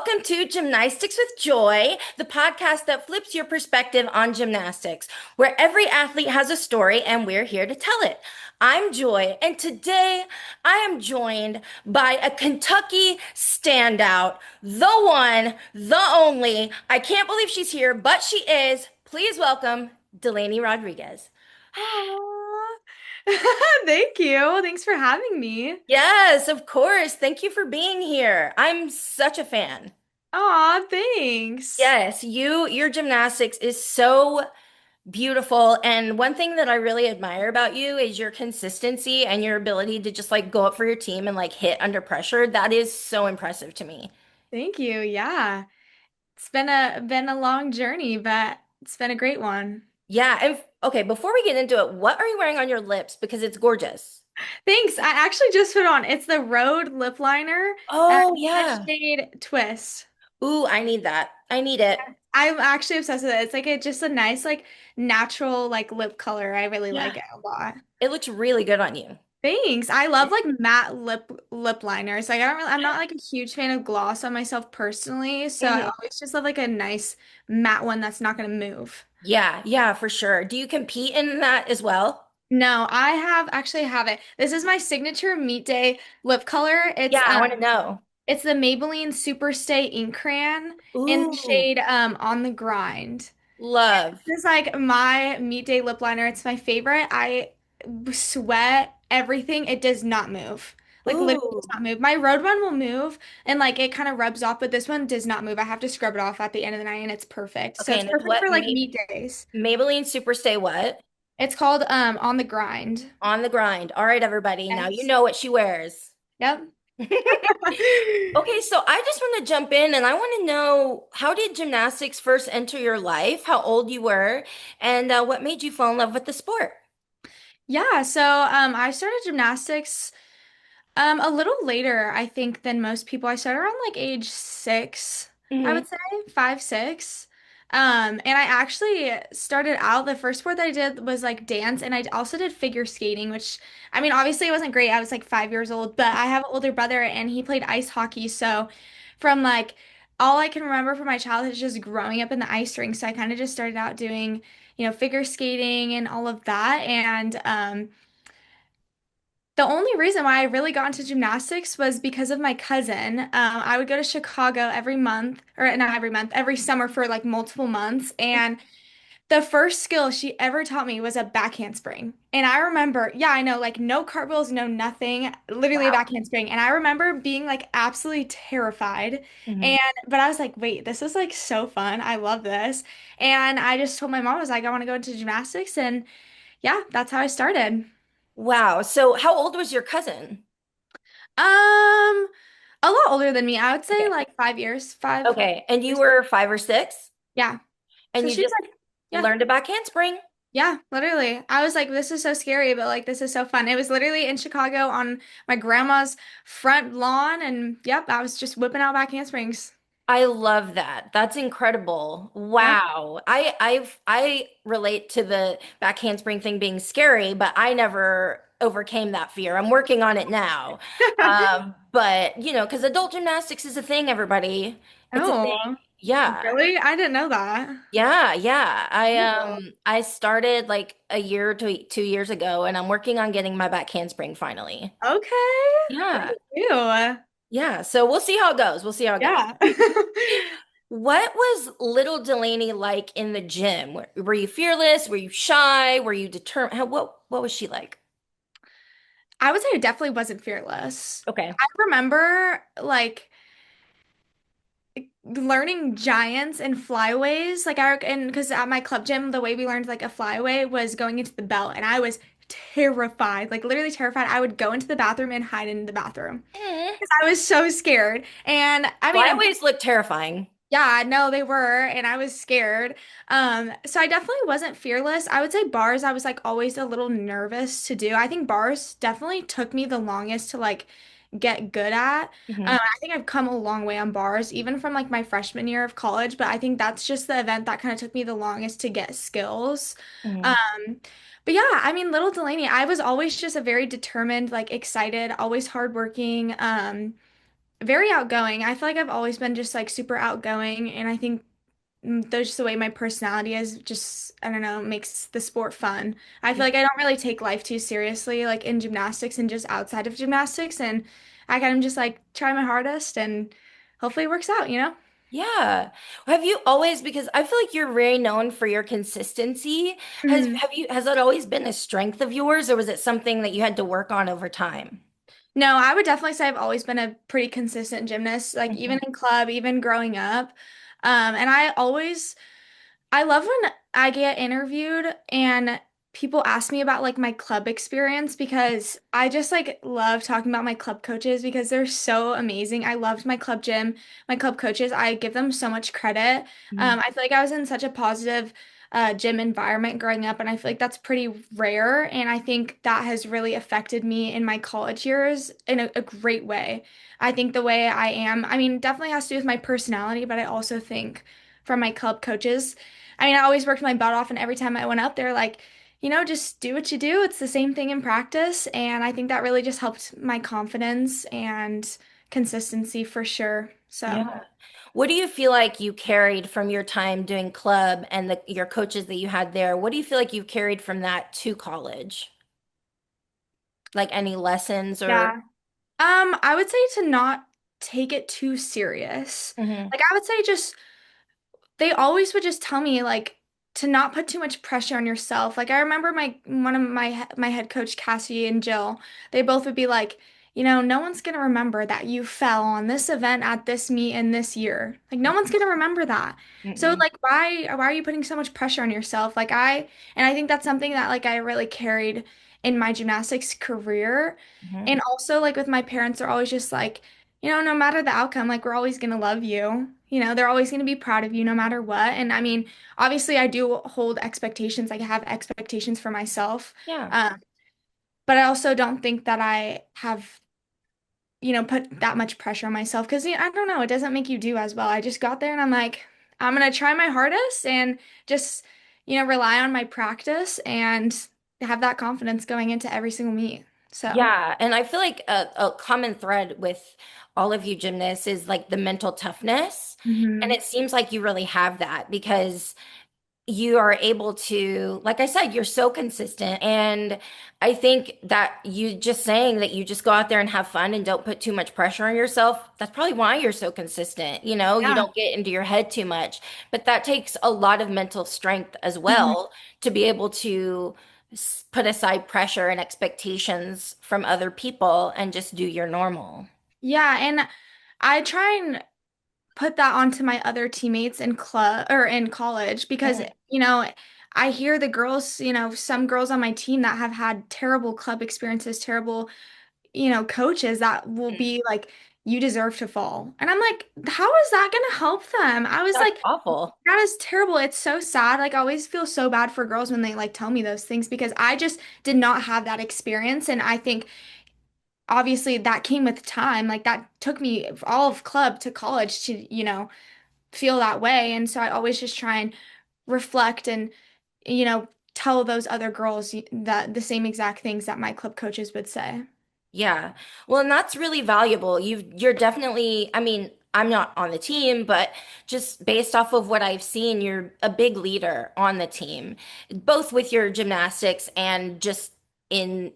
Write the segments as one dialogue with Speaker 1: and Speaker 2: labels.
Speaker 1: Welcome to Gymnastics with Joy, the podcast that flips your perspective on gymnastics, where every athlete has a story and we're here to tell it. I'm Joy, and today I am joined by a Kentucky standout, the one, the only. I can't believe she's here, but she is. Please welcome Delaynee Rodriguez.
Speaker 2: Aw. Thank you. Thanks for having me.
Speaker 1: Yes, of course. Thank you for being here. I'm such a fan.
Speaker 2: Aw, thanks.
Speaker 1: Yes, your gymnastics is so beautiful. And one thing that I really admire about you is your consistency and your ability to just like go up for your team and like hit under pressure. That is so impressive to me.
Speaker 2: Thank you. Yeah. It's been a long journey, but it's been a great one.
Speaker 1: Yeah, and okay, before we get into it, what are you wearing on your lips? Because it's gorgeous.
Speaker 2: Thanks. I actually just put on. It's the Rhode lip liner
Speaker 1: Oh,
Speaker 2: in the
Speaker 1: yeah.
Speaker 2: shade Twist.
Speaker 1: Ooh, I need that. I need it.
Speaker 2: I'm actually obsessed with it. It's like just a nice natural lip color. I really like
Speaker 1: Yeah.
Speaker 2: it a lot.
Speaker 1: It looks really good on you.
Speaker 2: Thanks. I love like matte lip liners. Like I'm not like a huge fan of gloss on myself personally, so I
Speaker 1: Mhm.
Speaker 2: always just love like a nice matte one that's not gonna move.
Speaker 1: Yeah, yeah, for sure. Do you compete in that as well?
Speaker 2: No, I have actually have it. This is my signature meet day lip color.
Speaker 1: Yeah, I want to know.
Speaker 2: It's the Maybelline Superstay ink crayon in the
Speaker 1: Ooh,
Speaker 2: shade On the Grind.
Speaker 1: love.
Speaker 2: This is like my meet day lip liner. It's my favorite. I sweat everything. It does not move. Like literally
Speaker 1: Ooh.
Speaker 2: does not move. My road one will move and like it kind of rubs off, but this one does not move. I have to scrub it off at the end of the night and it's perfect. So
Speaker 1: Okay,
Speaker 2: it's
Speaker 1: and it's
Speaker 2: perfect
Speaker 1: what?
Speaker 2: for like meet days.
Speaker 1: Maybelline Superstay what?
Speaker 2: It's called On the Grind.
Speaker 1: On the grind. All right, everybody. Now you
Speaker 2: Yes.
Speaker 1: know what she wears.
Speaker 2: Yep.
Speaker 1: Okay, so I just want to jump in and I want to know how did gymnastics first enter your life, how old you were, and what made you fall in love with the sport?
Speaker 2: Yeah, so I started gymnastics a little later, I think, than most people. I started around like age 6, I
Speaker 1: Hmm.
Speaker 2: would say, 5, 6. And I actually started out, the first sport that I did was like dance, and I also did figure skating, which, I mean, obviously it wasn't great. I was like 5 years old, but I have an older brother and he played ice hockey. So from like all I can remember from my childhood is just growing up in the ice rink. So I kind of just started out doing, figure skating and all of that. And the only reason why I really got into gymnastics was because of my cousin. I would go to Chicago every month, or not every month, every summer for like multiple months. And the first skill she ever taught me was a back handspring. And I remember, yeah, I know, like no cartwheels, no nothing, literally a
Speaker 1: Wow.
Speaker 2: back handspring. And I remember being like absolutely terrified.
Speaker 1: Hmm.
Speaker 2: And, but I was like, wait, this is like so fun. I love this. And I just told my mom, I was like, I want to go into gymnastics. And yeah, that's how I started.
Speaker 1: Wow. So how old was your cousin?
Speaker 2: A lot older than me. I would say
Speaker 1: Okay.
Speaker 2: like 5 years,
Speaker 1: Okay. And you
Speaker 2: 5 years.
Speaker 1: were 5 or 6,
Speaker 2: Yeah.
Speaker 1: and
Speaker 2: So
Speaker 1: you
Speaker 2: she's
Speaker 1: just
Speaker 2: like, yeah,
Speaker 1: learned a back handspring.
Speaker 2: yeah, literally. I was like, this is so scary, but like, this is so fun. It was literally in Chicago on my grandma's front lawn. And yep, I was just whipping out back handsprings.
Speaker 1: I love that. That's incredible.
Speaker 2: Yep.
Speaker 1: Wow. I relate to the back handspring thing being scary, but I never overcame that fear. I'm working on it now. But because adult gymnastics is a thing, everybody. It's a thing.
Speaker 2: Oh,
Speaker 1: Yeah.
Speaker 2: really? I didn't know that.
Speaker 1: Yeah, yeah. I
Speaker 2: Cool.
Speaker 1: um I started like a year to 2 years ago and I'm working on getting my back handspring finally.
Speaker 2: Okay. Look
Speaker 1: Yeah.
Speaker 2: at you.
Speaker 1: Yeah. So we'll see how it goes. We'll see how it goes.
Speaker 2: Yeah.
Speaker 1: What was little Delaney like in the gym? Were you fearless? Were you shy? Were you determined? What was she like?
Speaker 2: I would say I definitely wasn't fearless.
Speaker 1: Okay.
Speaker 2: I remember like learning giants and flyways and because at my club gym the way we learned like a flyway was going into the belt and I was terrified, like literally terrified. I would go into the bathroom and hide in the bathroom
Speaker 1: Eh.
Speaker 2: because I was so scared. And I mean,
Speaker 1: Flyaways look terrifying.
Speaker 2: yeah, no, they were, and I was scared. So I definitely wasn't fearless. I would say bars, I was like always a little nervous to do. I think bars definitely took me the longest to like get good at.
Speaker 1: Hmm.
Speaker 2: I think I've come a long way on bars, even from like my freshman year of college, but I think that's just the event that kind of took me the longest to get skills.
Speaker 1: Hmm.
Speaker 2: Um, but yeah, I mean, little Delaney, I was always just a very determined, like excited, always hardworking. very outgoing. I feel like I've always been just like super outgoing, and I think that's just the way my personality is. Just I don't know, makes the sport fun. I feel like I don't really take life too seriously, like in gymnastics and just outside of gymnastics, and I kind of just like try my hardest, and hopefully it works out, you know?
Speaker 1: Yeah. Have you always, because I feel like you're very known for your consistency. Has that always been a strength of yours, or was it something that you had to work on over time?
Speaker 2: No, I would definitely say I've always been a pretty consistent gymnast, like even
Speaker 1: Mhm.
Speaker 2: in club, even growing up. And I love when I get interviewed and people ask me about like my club experience because I just like love talking about my club coaches because they're so amazing. I loved my club gym, my club coaches. I give them so much credit.
Speaker 1: Mhm.
Speaker 2: I feel like I was in such a positive gym environment growing up, and I feel like that's pretty rare. And I think that has really affected me in my college years in a great way. I think the way I am, I mean, definitely has to do with my personality, but I also think from my club coaches. I mean, I always worked my butt off, and every time I went up there, like, just do what you do. It's the same thing in practice. And I think that really just helped my confidence and consistency for sure. So,
Speaker 1: Yeah. What do you feel like you carried from your time doing club and your coaches that you had there? What do you feel like you carried from that to college? Like any lessons or?
Speaker 2: yeah. I would say to not take it too serious.
Speaker 1: Mhm.
Speaker 2: Like, I would say just they always would just tell me like to not put too much pressure on yourself. Like I remember my one of my head coach Cassie and Jill, they both would be like, no one's gonna remember that you fell on this event at this meet in this year. Like no one's gonna remember that. So
Speaker 1: Mm-mm.
Speaker 2: like why are you putting so much pressure on yourself? And I think that's something that like I really carried in my gymnastics career.
Speaker 1: Mhm.
Speaker 2: And also like with my parents, they're always just like, no matter the outcome, like we're always gonna love you. They're always gonna be proud of you no matter what. And I mean, obviously I do hold expectations. Like I have expectations for myself.
Speaker 1: Yeah.
Speaker 2: Um, but I also don't think that I have, put that much pressure on myself because I don't know, it doesn't make you do as well. I just got there and I'm like, I'm gonna try my hardest and just, rely on my practice and have that confidence going into every single meet. So,
Speaker 1: Yeah, and I feel like a common thread with all of you gymnasts is like the mental toughness. And
Speaker 2: hmm
Speaker 1: it seems like you really have that because you are able to, like I said, you're so consistent. And I think that you just saying that you just go out there and have fun and don't put too much pressure on yourself, that's probably why you're so consistent. You
Speaker 2: yeah.
Speaker 1: don't get into your head too much. But that takes a lot of mental strength as
Speaker 2: Mhm.
Speaker 1: well to be able to put aside pressure and expectations from other people and just do your normal.
Speaker 2: Yeah, and I try and put that onto my other teammates in club or in college because,
Speaker 1: Mhm.
Speaker 2: I hear the girls, some girls on my team that have had terrible club experiences, terrible, coaches that will be like, you deserve to fall. And I'm like, how is that going to help them? I was
Speaker 1: That's
Speaker 2: like,
Speaker 1: awful.
Speaker 2: that is terrible. It's so sad. Like, I always feel so bad for girls when they like tell me those things because I just did not have that experience. And I think obviously that came with time. Like, that took me all of club to college to, feel that way. And so I always just try and reflect and, tell those other girls that the same exact things that my club coaches would say.
Speaker 1: Yeah. Well, and that's really valuable. You're definitely, I mean, I'm not on the team, but just based off of what I've seen, you're a big leader on the team, both with your gymnastics and just in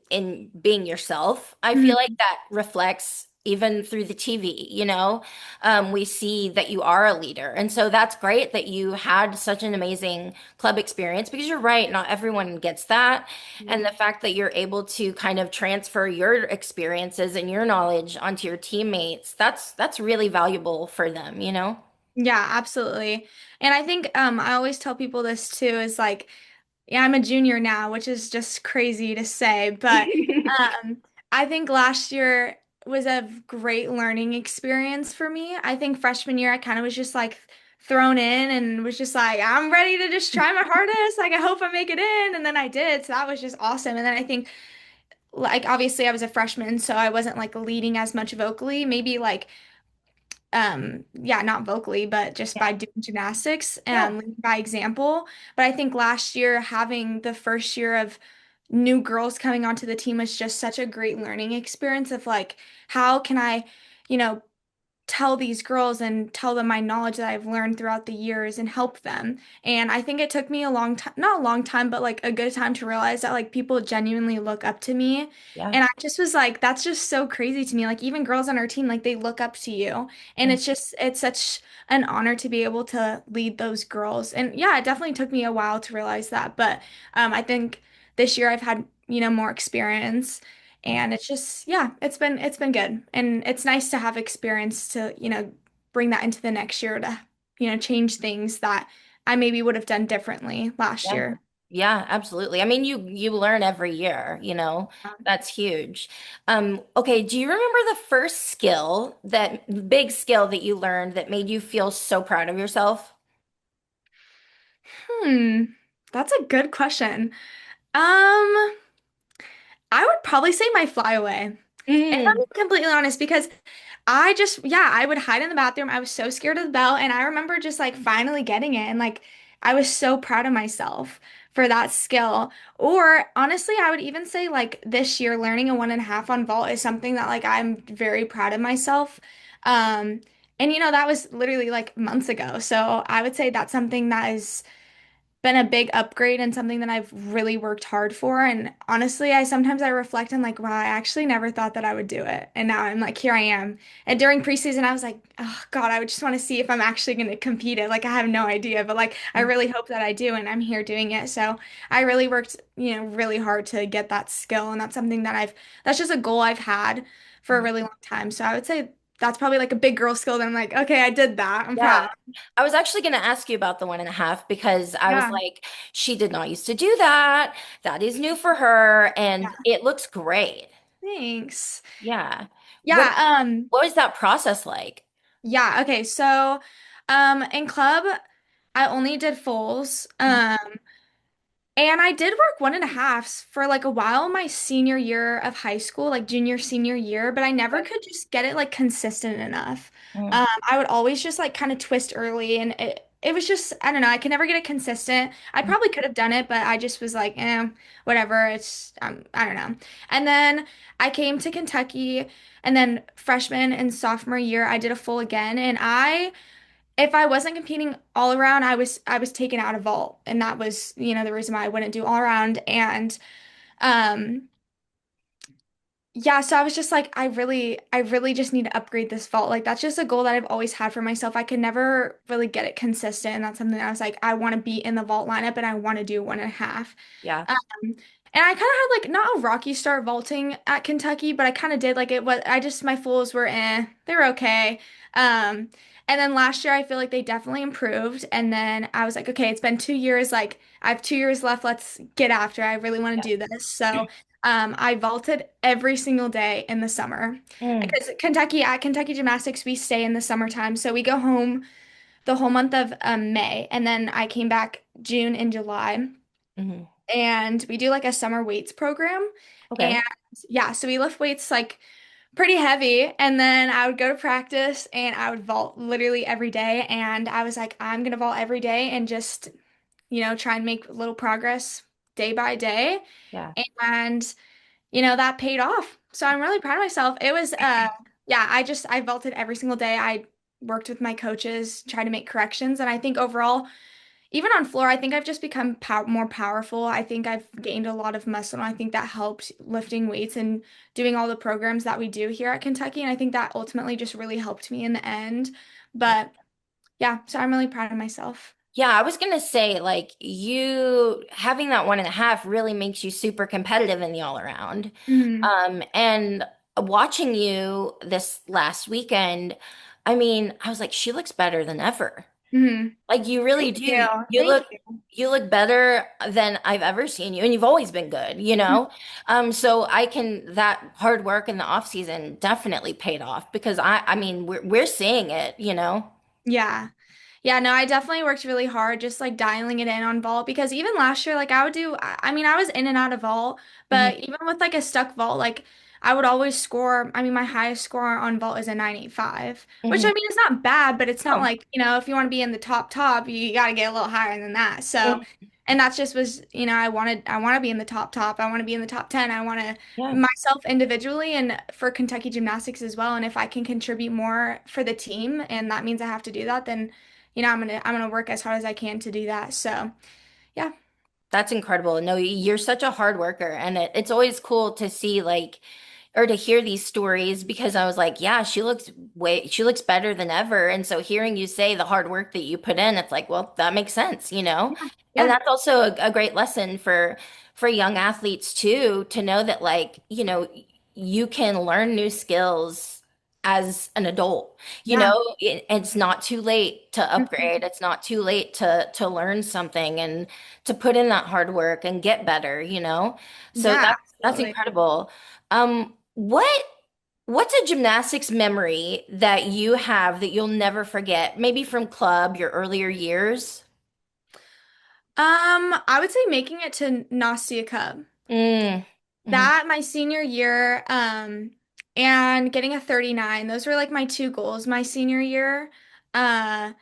Speaker 1: being yourself. I feel like
Speaker 2: Mhm.
Speaker 1: that reflects even through the TV. We see that you are a leader. And so that's great that you had such an amazing club experience because you're right, not everyone gets that. And the fact that you're able to kind of transfer your experiences and your knowledge onto your teammates, that's really valuable for them?
Speaker 2: Yeah, absolutely. And I think I always tell people this too is like, yeah, I'm a junior now, which is just crazy to say, but I think last year was a great learning experience for me. I think freshman year I kind of was just like thrown in and was just like, I'm ready to just try my hardest. Like I hope I make it in, and then I did. So that was just awesome. And then I think like obviously I was a freshman, so I wasn't like leading as much vocally, maybe like yeah, not vocally, but just
Speaker 1: Yeah.
Speaker 2: by doing gymnastics
Speaker 1: Yeah.
Speaker 2: and leading by example. But I think last year having the first year of new girls coming onto the team was just such a great learning experience of like how can I, you know tell these girls and tell them my knowledge that I've learned throughout the years and help them. And I think it took me a long time, not a long time, but like a good time to realize that like people genuinely look up to me.
Speaker 1: Yeah.
Speaker 2: And I just was like, that's just so crazy to me. Like even girls on our team, like they look up to you. And
Speaker 1: Mm.
Speaker 2: it's such an honor to be able to lead those girls. And yeah, it definitely took me a while to realize that. But I think this year I've had, more experience. And it's just, yeah, it's been good. And it's nice to have experience to, bring that into the next year to, change things that I maybe would have done differently last
Speaker 1: Yeah.
Speaker 2: year.
Speaker 1: Yeah, absolutely. I mean, you learn every year, you know. That's huge. Okay, do you remember the first skill, that big skill that you learned that made you feel so proud of yourself?
Speaker 2: Hmm, that's a good question. Um, I would probably say my flyaway. If I'm
Speaker 1: Mm.
Speaker 2: completely honest, because I just, yeah, I would hide in the bathroom. I was so scared of the bell. And I remember just like finally getting it. And like, I was so proud of myself for that skill. Or honestly, I would even say like this year, learning a 1.5 on vault is something that like I'm very proud of myself. Um, and that was literally like months ago. So I would say that's something that is been a big upgrade and something that I've really worked hard for. And honestly, I sometimes I reflect and like, wow, I actually never thought that I would do it. And now I'm like, here I am. And during preseason, I was like, oh God, I would just want to see if I'm actually going to compete it. Like, I have no idea, but like, I really hope that I do. And I'm here doing it. So I really worked, really hard to get that skill. And that's something that that's just a goal I've had for a really long time. So I would say that's probably like a big girl skill that I'm like, okay, I did that. I'm
Speaker 1: Yeah.
Speaker 2: proud.
Speaker 1: I was actually going to ask you about the 1.5 because I was
Speaker 2: Yeah.
Speaker 1: like, she did not used to do that. That is new for her, and
Speaker 2: Yeah.
Speaker 1: it looks great.
Speaker 2: Thanks.
Speaker 1: Yeah. What
Speaker 2: Yeah,
Speaker 1: what was that process like?
Speaker 2: yeah, okay. So, in club, I only did fulls. And I did work 1.5s for like a while my senior year of high school, like junior, senior year, but I never could just get it like consistent enough.
Speaker 1: Mm.
Speaker 2: I would always just like kind of twist early and it was just, I don't know, I could never get it consistent. I
Speaker 1: Mm.
Speaker 2: probably could have done it, but I just was like, whatever. It's, I don't know. And then I came to Kentucky and then freshman and sophomore year, I did a full again. And if I wasn't competing all around, I was taken out of vault, and that was, the reason why I wouldn't do all around. And um yeah, so I was just like, I really just need to upgrade this vault. Like that's just a goal that I've always had for myself. I could never really get it consistent, and that's something that I was like, I want to be in the vault lineup and I want to do 1.5.
Speaker 1: Yeah.
Speaker 2: And I kind of had like not a rocky start vaulting at Kentucky, but I kind of did like it was I just my fulls were they were okay. Um and then last year I feel like they definitely improved and then I was like okay, it's been 2 years like I have 2 years left, let's get after it. I really want to do this. So I vaulted every single day in the summer
Speaker 1: Mm.
Speaker 2: because at Kentucky Gymnastics we stay in the summertime. So we go home the whole month of May and then I came back June and July
Speaker 1: Hmm.
Speaker 2: and we do like a summer weights program.
Speaker 1: Okay.
Speaker 2: And yeah, so we lift weights like pretty heavy. And then I would go to practice and I would vault literally every day. And I was like, I'm gonna vault every day and just, try and make little progress day by day.
Speaker 1: Yeah.
Speaker 2: And, that paid off. So I'm really proud of myself. It was, yeah, I vaulted every single day. I worked with my coaches, tried to make corrections. And I think overall, even on floor, I think I've just become more powerful. I think I've gained a lot of muscle, and I think that helped lifting weights and doing all the programs that we do here at Kentucky. And I think that ultimately just really helped me in the end. But yeah, so I'm really proud of myself.
Speaker 1: Yeah, I was gonna say, like, you having that 1.5 really makes you super competitive in the all around.
Speaker 2: Hmm.
Speaker 1: And watching you this last weekend, I mean, I was like, she looks better than ever.
Speaker 2: Hmm.
Speaker 1: Like you really
Speaker 2: Thank you.
Speaker 1: do. You
Speaker 2: Thank
Speaker 1: look
Speaker 2: you.
Speaker 1: you look better than I've ever seen you, and you've always been good, you know? So I can that hard work in the off season definitely paid off because I mean we're seeing it, you know?
Speaker 2: Yeah. Yeah, no, I definitely worked really hard just like dialing it in on vault because even last year, like I would do, I mean, I was in and out of vault,
Speaker 1: Mhm.
Speaker 2: but even with like a stuck vault, like I would always score. I mean, my highest score on vault is a 985, which I
Speaker 1: Mhm.
Speaker 2: mean, it's not bad, but it's not
Speaker 1: Oh.
Speaker 2: like, if you want to be in the top, you got to get a little higher than that. So, And that's just was, I want to be in the top. I want to be in the top 10. I want to
Speaker 1: Yeah.
Speaker 2: myself individually and for Kentucky Gymnastics as well. And if I can contribute more for the team and that means I have to do that, then, I'm gonna work as hard as I can to do that. So, yeah.
Speaker 1: That's incredible. No, you're such a hard worker, and it's always cool to see like or to hear these stories because I was like, yeah, she looks better than ever. And so hearing you say the hard work that you put in, it's like, well, that makes sense, you know?
Speaker 2: Yeah.
Speaker 1: And
Speaker 2: Yeah.
Speaker 1: that's also a great lesson for young athletes too, to know that like, you can learn new skills as an adult.
Speaker 2: Yeah.
Speaker 1: It's not too late to
Speaker 2: Mhm.
Speaker 1: upgrade. It's not too late to learn something and to put in that hard work and get better, you know? So
Speaker 2: Yeah,
Speaker 1: that's
Speaker 2: absolutely.
Speaker 1: incredible. What's a gymnastics memory that you have that you'll never forget? Maybe from club, your earlier years?
Speaker 2: I would say making it to Nastia Cup.
Speaker 1: Mm. Hmm.
Speaker 2: That my senior year, and getting a 39. Those were like my two goals my senior year. Uh,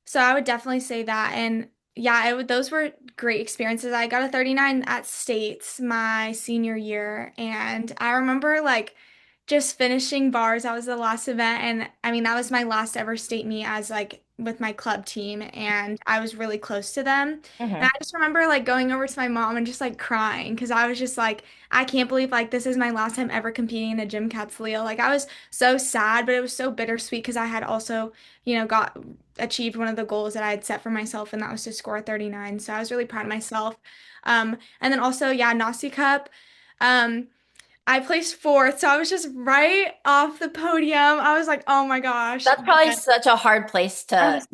Speaker 2: so I would definitely say that. And yeah, those were great experiences. I got a 39 at States my senior year. And I remember like just finishing bars. That was the last event. And I mean, that was my last ever state meet as like with my club team. And I was really close to them. And
Speaker 1: Hmm.
Speaker 2: I just remember like going over to my mom and just like crying because I was just like, I can't believe like this is my last time ever competing in a Gym Cats Leo. Like I was so sad, but it was so bittersweet because I had also, got achieved one of the goals that I had set for myself, and that was to score a 39. So I was really proud of myself. And then also, yeah, Nasi Cup. Um, I placed fourth, so I was just right off the podium. I was like, oh my gosh.
Speaker 1: That's probably such a hard place
Speaker 2: I
Speaker 1: to
Speaker 2: was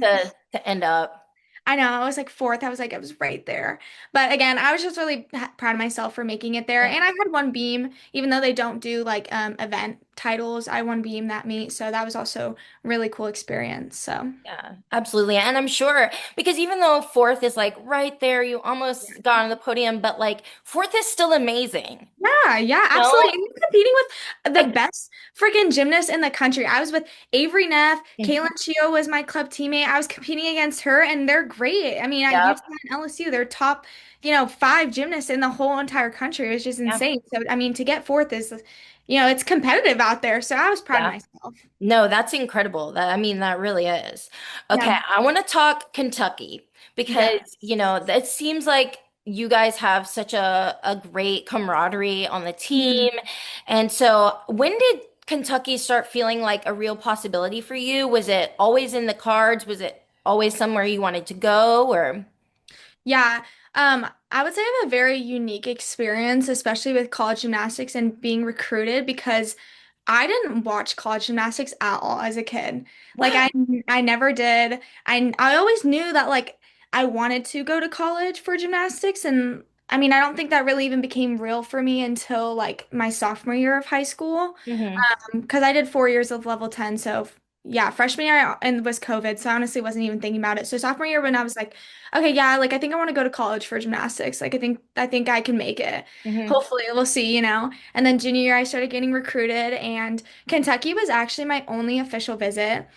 Speaker 1: to end up.
Speaker 2: I know, I was like fourth. I was like, I was right there. But again, I was just really proud of myself for making it there.
Speaker 1: Yeah.
Speaker 2: And I had one beam, even though they don't do like event titles, I won beam that meet. So that was also a really cool experience. So
Speaker 1: Yeah, absolutely. And I'm sure because even though fourth is like right there, you almost got on the podium, but like fourth is still amazing.
Speaker 2: yeah, yeah,
Speaker 1: No?
Speaker 2: absolutely. And you're competing with the
Speaker 1: Like,
Speaker 2: best freaking gymnasts in the country. I was with Avery Neff. Caitlin
Speaker 1: mhm.
Speaker 2: Chio was my club teammate. I was competing against her, and they're great. I mean, at
Speaker 1: Yep.
Speaker 2: UTSA and LSU, they're top, five gymnasts in the whole entire country. It was just
Speaker 1: Yeah.
Speaker 2: insane. So, I mean, to get fourth is, it's competitive out there. So I was proud of
Speaker 1: Yeah.
Speaker 2: myself.
Speaker 1: No, that's incredible. I mean, that really is. Okay,
Speaker 2: Yeah.
Speaker 1: I want to talk Kentucky because,
Speaker 2: Yes.
Speaker 1: it seems like you guys have such a great camaraderie on the
Speaker 2: Mhm.
Speaker 1: team. And so, when did Kentucky start feeling like a real possibility for you? Was it always in the cards? Was it always somewhere you wanted to go or?
Speaker 2: Yeah, I would say I have a very unique experience, especially with college gymnastics and being recruited because I didn't watch college gymnastics at all as a kid. Like
Speaker 1: What?
Speaker 2: I never did. I always knew that like I wanted to go to college for gymnastics, and I mean I don't think that really even became real for me until like my sophomore year of high school.
Speaker 1: Hmm.
Speaker 2: Because I did 4 years of level 10. So yeah, freshman year and was COVID. So I honestly wasn't even thinking about it. So sophomore year when I was like, okay, yeah, like I think I want to go to college for gymnastics. Like I think I can make it.
Speaker 1: Hmm.
Speaker 2: Hopefully we'll see. And then junior year I started getting recruited and Kentucky was actually my only official visit.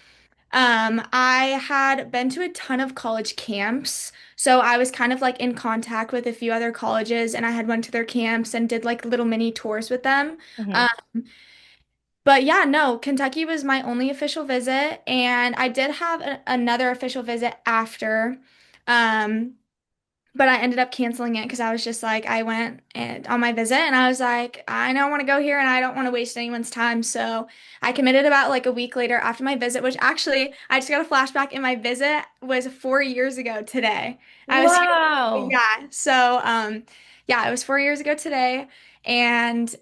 Speaker 2: I had been to a ton of college camps. So I was kind of like in contact with a few other colleges and I had went to their camps and did like little mini tours with them.
Speaker 1: Hmm.
Speaker 2: Um, but yeah, no, Kentucky was my only official visit, and I did have another official visit after, um, but I ended up canceling it because I was just like, I went and on my visit, and I was like, I don't want to go here, and I don't want to waste anyone's time, so I committed about like a week later after my visit, which actually I just got a flashback, and my visit was 4 years ago today. I was here,
Speaker 1: Wow.
Speaker 2: yeah, so yeah, it was 4 years ago today, and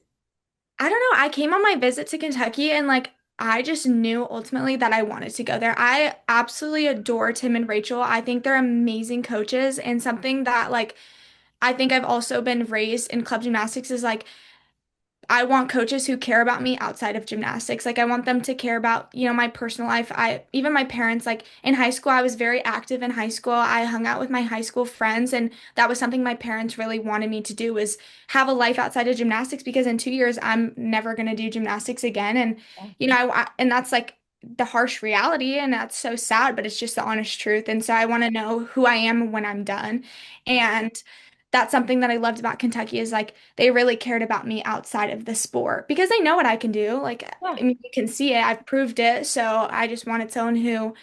Speaker 2: I don't know. I came on my visit to Kentucky and like I just knew ultimately that I wanted to go there. I absolutely adore Tim and Rachel. I think they're amazing coaches and something that like I think I've also been raised in club gymnastics is like I want coaches who care about me outside of gymnastics. Like I want them to care about, my personal life. I even my parents, like in high school, I was very active in high school. I hung out with my high school friends, and that was something my parents really wanted me to do was have a life outside of gymnastics because in 2 years I'm never gonna do gymnastics again. And and that's like the harsh reality, and that's so sad, but it's just the honest truth. And so I want to know who I am when I'm done. And that's something that I loved about Kentucky is like they really cared about me outside of the sport because they know what I can do. Like,
Speaker 1: Yeah.
Speaker 2: I mean, you can see it, I've proved it. So I just wanted someone who,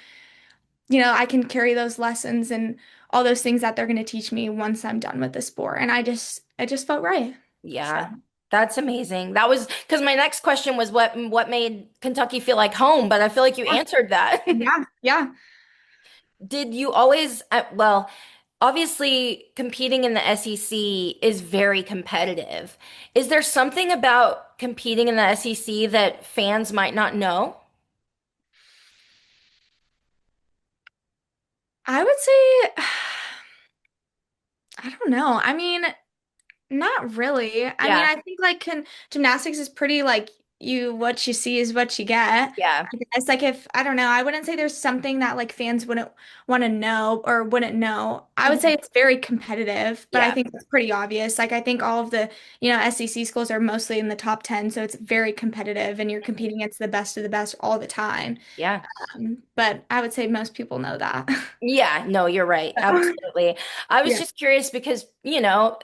Speaker 2: you know, I can carry those lessons and all those things that they're going to teach me once I'm done with the sport. And it just felt right. So,
Speaker 1: Yeah. That's amazing. That was because my next question was what made Kentucky feel like home, but I feel like you
Speaker 2: yeah,
Speaker 1: answered that.
Speaker 2: yeah, yeah.
Speaker 1: Did you always, well, obviously competing in the SEC is very competitive. Is there something about competing in the SEC that fans might not know?
Speaker 2: I would say, I don't know. I mean, not really. I mean,
Speaker 1: Yeah.
Speaker 2: I think like can gymnastics is pretty like you what you see is what you get.
Speaker 1: Yeah.
Speaker 2: I guess like if I don't know, I wouldn't say there's something that like fans wouldn't want to know or wouldn't know. I would say
Speaker 1: Mhm.
Speaker 2: it's very competitive, but I
Speaker 1: Yeah.
Speaker 2: think it's pretty obvious. Like I think all of the, you know, SEC schools are mostly in the top 10, so it's very competitive and you're competing against the best of the best all the time.
Speaker 1: Yeah.
Speaker 2: But I would say most people know that.
Speaker 1: Yeah, no, you're right. Absolutely. I was
Speaker 2: Yeah.
Speaker 1: just curious because,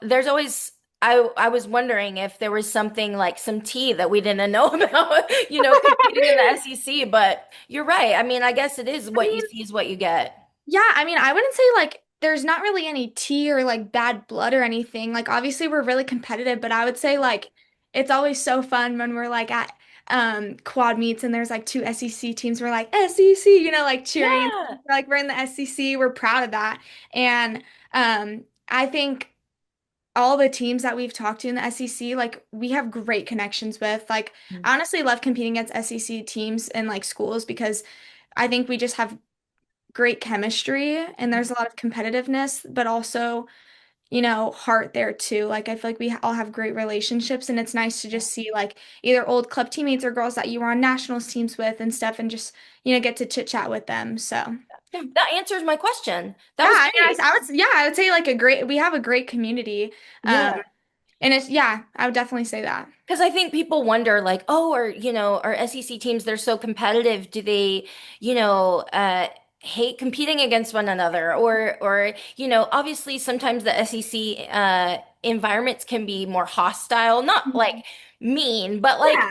Speaker 1: there's always I was wondering if there was something like some tea that we didn't know about, competing in the SEC, but you're right. I mean, I guess it is
Speaker 2: I
Speaker 1: what you
Speaker 2: mean,
Speaker 1: see is what you get.
Speaker 2: yeah, I mean, I wouldn't say like there's not really any tea or like bad blood or anything. Like obviously we're really competitive, but I would say like it's always so fun when we're like at quad meets and there's like two SEC teams. We're like SEC, you know, like cheering and
Speaker 1: Yeah.
Speaker 2: like we're in the SEC. We're proud of that. And I think all the teams that we've talked to in the SEC, like we have great connections with. Like I honestly love competing against SEC teams and like schools because I think we just have great chemistry and there's a lot of competitiveness, but also, you know, heart there too. Like I feel like we all have great relationships and it's nice to just see like either old club teammates or girls that you were on nationals teams with and stuff and just, you know, get to chit chat with them. So, yeah.
Speaker 1: That answers my question. That
Speaker 2: Yeah,
Speaker 1: was
Speaker 2: I mean,
Speaker 1: great.
Speaker 2: I would say like we have a great community. Um,
Speaker 1: Yeah.
Speaker 2: and it's, yeah, I would definitely say that.
Speaker 1: Because I think people wonder, like, oh, are SEC teams, they're so competitive. Do they, hate competing against one another? Or, obviously sometimes the SEC environments can be more hostile, not like
Speaker 2: Mhm.
Speaker 1: mean, but like
Speaker 2: Yeah.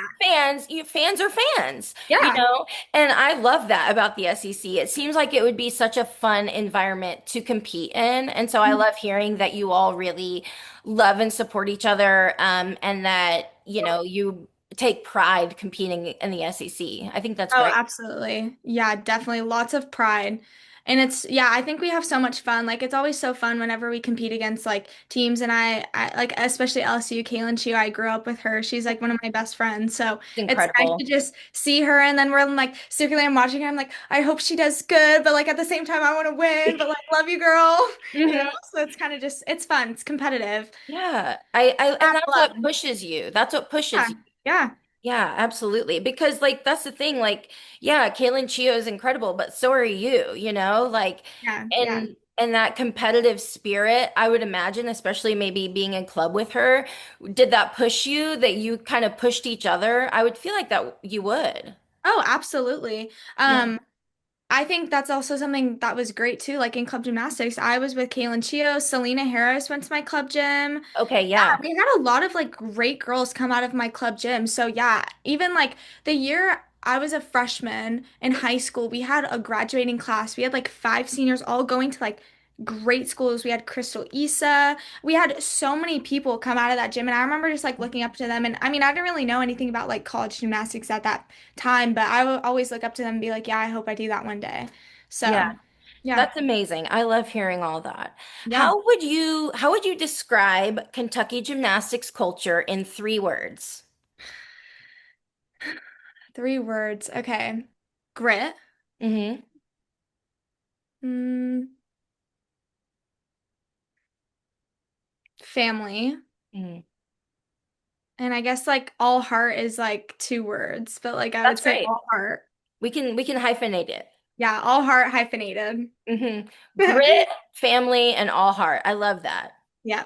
Speaker 1: fans are fans, you
Speaker 2: Yeah.
Speaker 1: know? And I love that about the SEC. It seems like it would be such a fun environment to compete in. And so I love hearing that you all really love and support each other, and that, you take pride competing in the SEC. I think that's
Speaker 2: Oh,
Speaker 1: great.
Speaker 2: absolutely. Yeah, definitely. Lots of pride. And it's, yeah, I think we have so much fun. Like, it's always so fun whenever we compete against like teams. And I like, especially LSU, Kaylin Chu, I grew up with her. She's like one of my best friends. So
Speaker 1: It's
Speaker 2: it's nice to
Speaker 1: incredible.
Speaker 2: just see her. And then we're like, secretly, I'm watching her. I'm like, I hope she does good. But like at the same time, I want to win. But like, love you, girl. You know,
Speaker 1: Hmm.
Speaker 2: so it's kind of just, it's fun. It's competitive.
Speaker 1: Yeah. And
Speaker 2: Have
Speaker 1: that's what
Speaker 2: fun.
Speaker 1: pushes you. That's what pushes
Speaker 2: Yeah.
Speaker 1: you.
Speaker 2: Yeah.
Speaker 1: Yeah, absolutely. Because like that's the thing, like, yeah, Kaylin Chio is incredible, but so are you, like
Speaker 2: Yeah. Yeah.
Speaker 1: and that competitive spirit, I would imagine, especially maybe being in club with her, did that push you that you kind of pushed each other? I would feel like that you would.
Speaker 2: Oh, absolutely.
Speaker 1: Yeah.
Speaker 2: I think that's also something that was great too. Like in club gymnastics, I was with Kaylin Chio, Selena Harris went to my club gym.
Speaker 1: Okay,
Speaker 2: Yeah,
Speaker 1: yeah.
Speaker 2: we had a lot of like great girls come out of my club gym. So yeah, even like the year I was a freshman in high school, we had a graduating class. We had like five seniors all going to like great schools. We had Crystal Issa. We had so many people come out of that gym, and I remember just like looking up to them. And I mean, I didn't really know anything about like college gymnastics at that time, but I would always look up to them and be like, yeah, I hope I do that one day.
Speaker 1: Yeah.
Speaker 2: So, yeah,
Speaker 1: That's amazing. I love hearing all that.
Speaker 2: yeah.
Speaker 1: How would you describe Kentucky gymnastics culture in 3 words?
Speaker 2: Three words. Okay. Grit.
Speaker 1: Mm-hmm.
Speaker 2: Mm, family.
Speaker 1: Mm.
Speaker 2: And I guess like all heart is like two words, but like I would
Speaker 1: That's
Speaker 2: say
Speaker 1: great.
Speaker 2: all heart.
Speaker 1: We can hyphenate it.
Speaker 2: Yeah, all heart hyphenated.
Speaker 1: Hmm. Grit, family, and all heart. I love that.
Speaker 2: Yeah.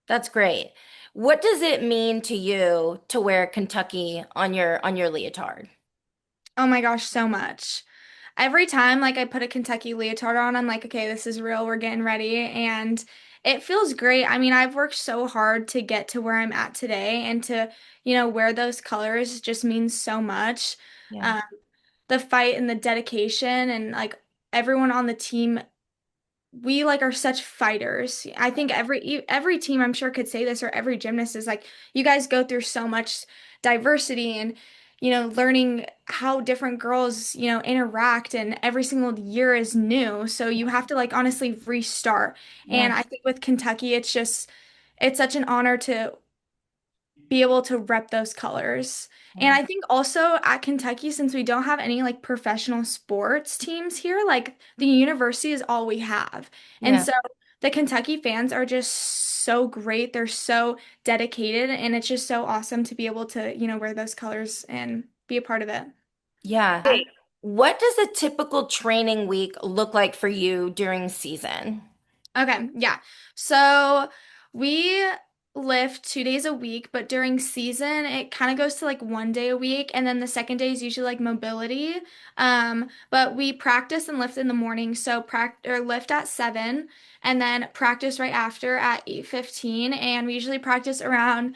Speaker 1: That's great. What does it mean to you to wear Kentucky on your leotard?
Speaker 2: Oh my gosh, so much. Every time like I put a Kentucky leotard on, I'm like, okay, this is real. We're getting ready. And it feels great. I mean, I've worked so hard to get to where I'm at today and to, wear those colors just means so much.
Speaker 1: Yeah.
Speaker 2: Um, the fight and the dedication and like everyone on the team we like are such fighters. I think every team I'm sure could say this or every gymnast is like you guys go through so much diversity and learning how different girls, interact and every single year is new. So you have to like honestly restart.
Speaker 1: Yeah.
Speaker 2: And I think with Kentucky it's such an honor to be able to rep those colors. And
Speaker 1: Yeah.
Speaker 2: I think also at Kentucky, since we don't have any like professional sports teams here, like the university is all we have. And
Speaker 1: Yeah.
Speaker 2: so the Kentucky fans are just so great. They're so dedicated, and it's just so awesome to be able to, wear those colors and be a part of it.
Speaker 1: Yeah. What does a typical training week look like for you during season?
Speaker 2: Okay, yeah. So we lift 2 days a week, but during season it kind of goes to like 1 day a week, and then the second day is usually like mobility. But we practice and lift in the morning, so practice or lift at 7, and then practice right after at 8:15, and we usually practice around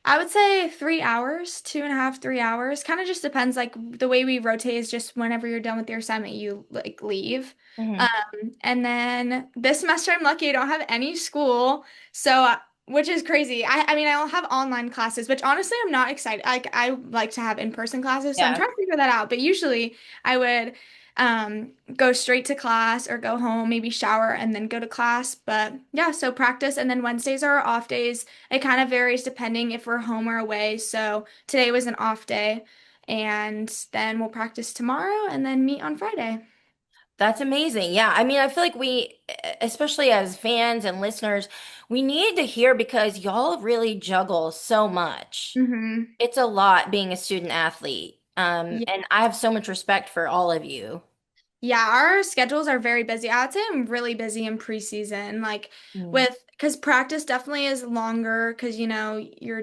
Speaker 2: I would say 3 hours, 2.5, 3 hours. Kind of just depends. Like the way we rotate is just whenever you're done with your assignment, you like leave.
Speaker 1: Hmm.
Speaker 2: And then this semester I'm lucky I don't have any school, so which is crazy. I mean I'll have online classes, which honestly I'm not excited. Like I like to have in-person classes, so I'm
Speaker 1: Yeah.
Speaker 2: trying to figure that out. But usually I would go straight to class or go home, maybe shower and then go to class. But yeah, so practice and then Wednesdays are our off days. It kind of varies depending if we're home or away. So today was an off day, and then we'll practice tomorrow and then meet on Friday.
Speaker 1: That's amazing. Yeah. I mean, I feel like especially as fans and listeners, we need to hear because y'all really juggle so much.
Speaker 2: Hmm.
Speaker 1: It's a lot being a student athlete.
Speaker 2: Yeah.
Speaker 1: And I have so much respect for all of you.
Speaker 2: Yeah, our schedules are very busy. I would say I'm really busy in preseason, like
Speaker 1: Mm.
Speaker 2: with because practice definitely is longer because you're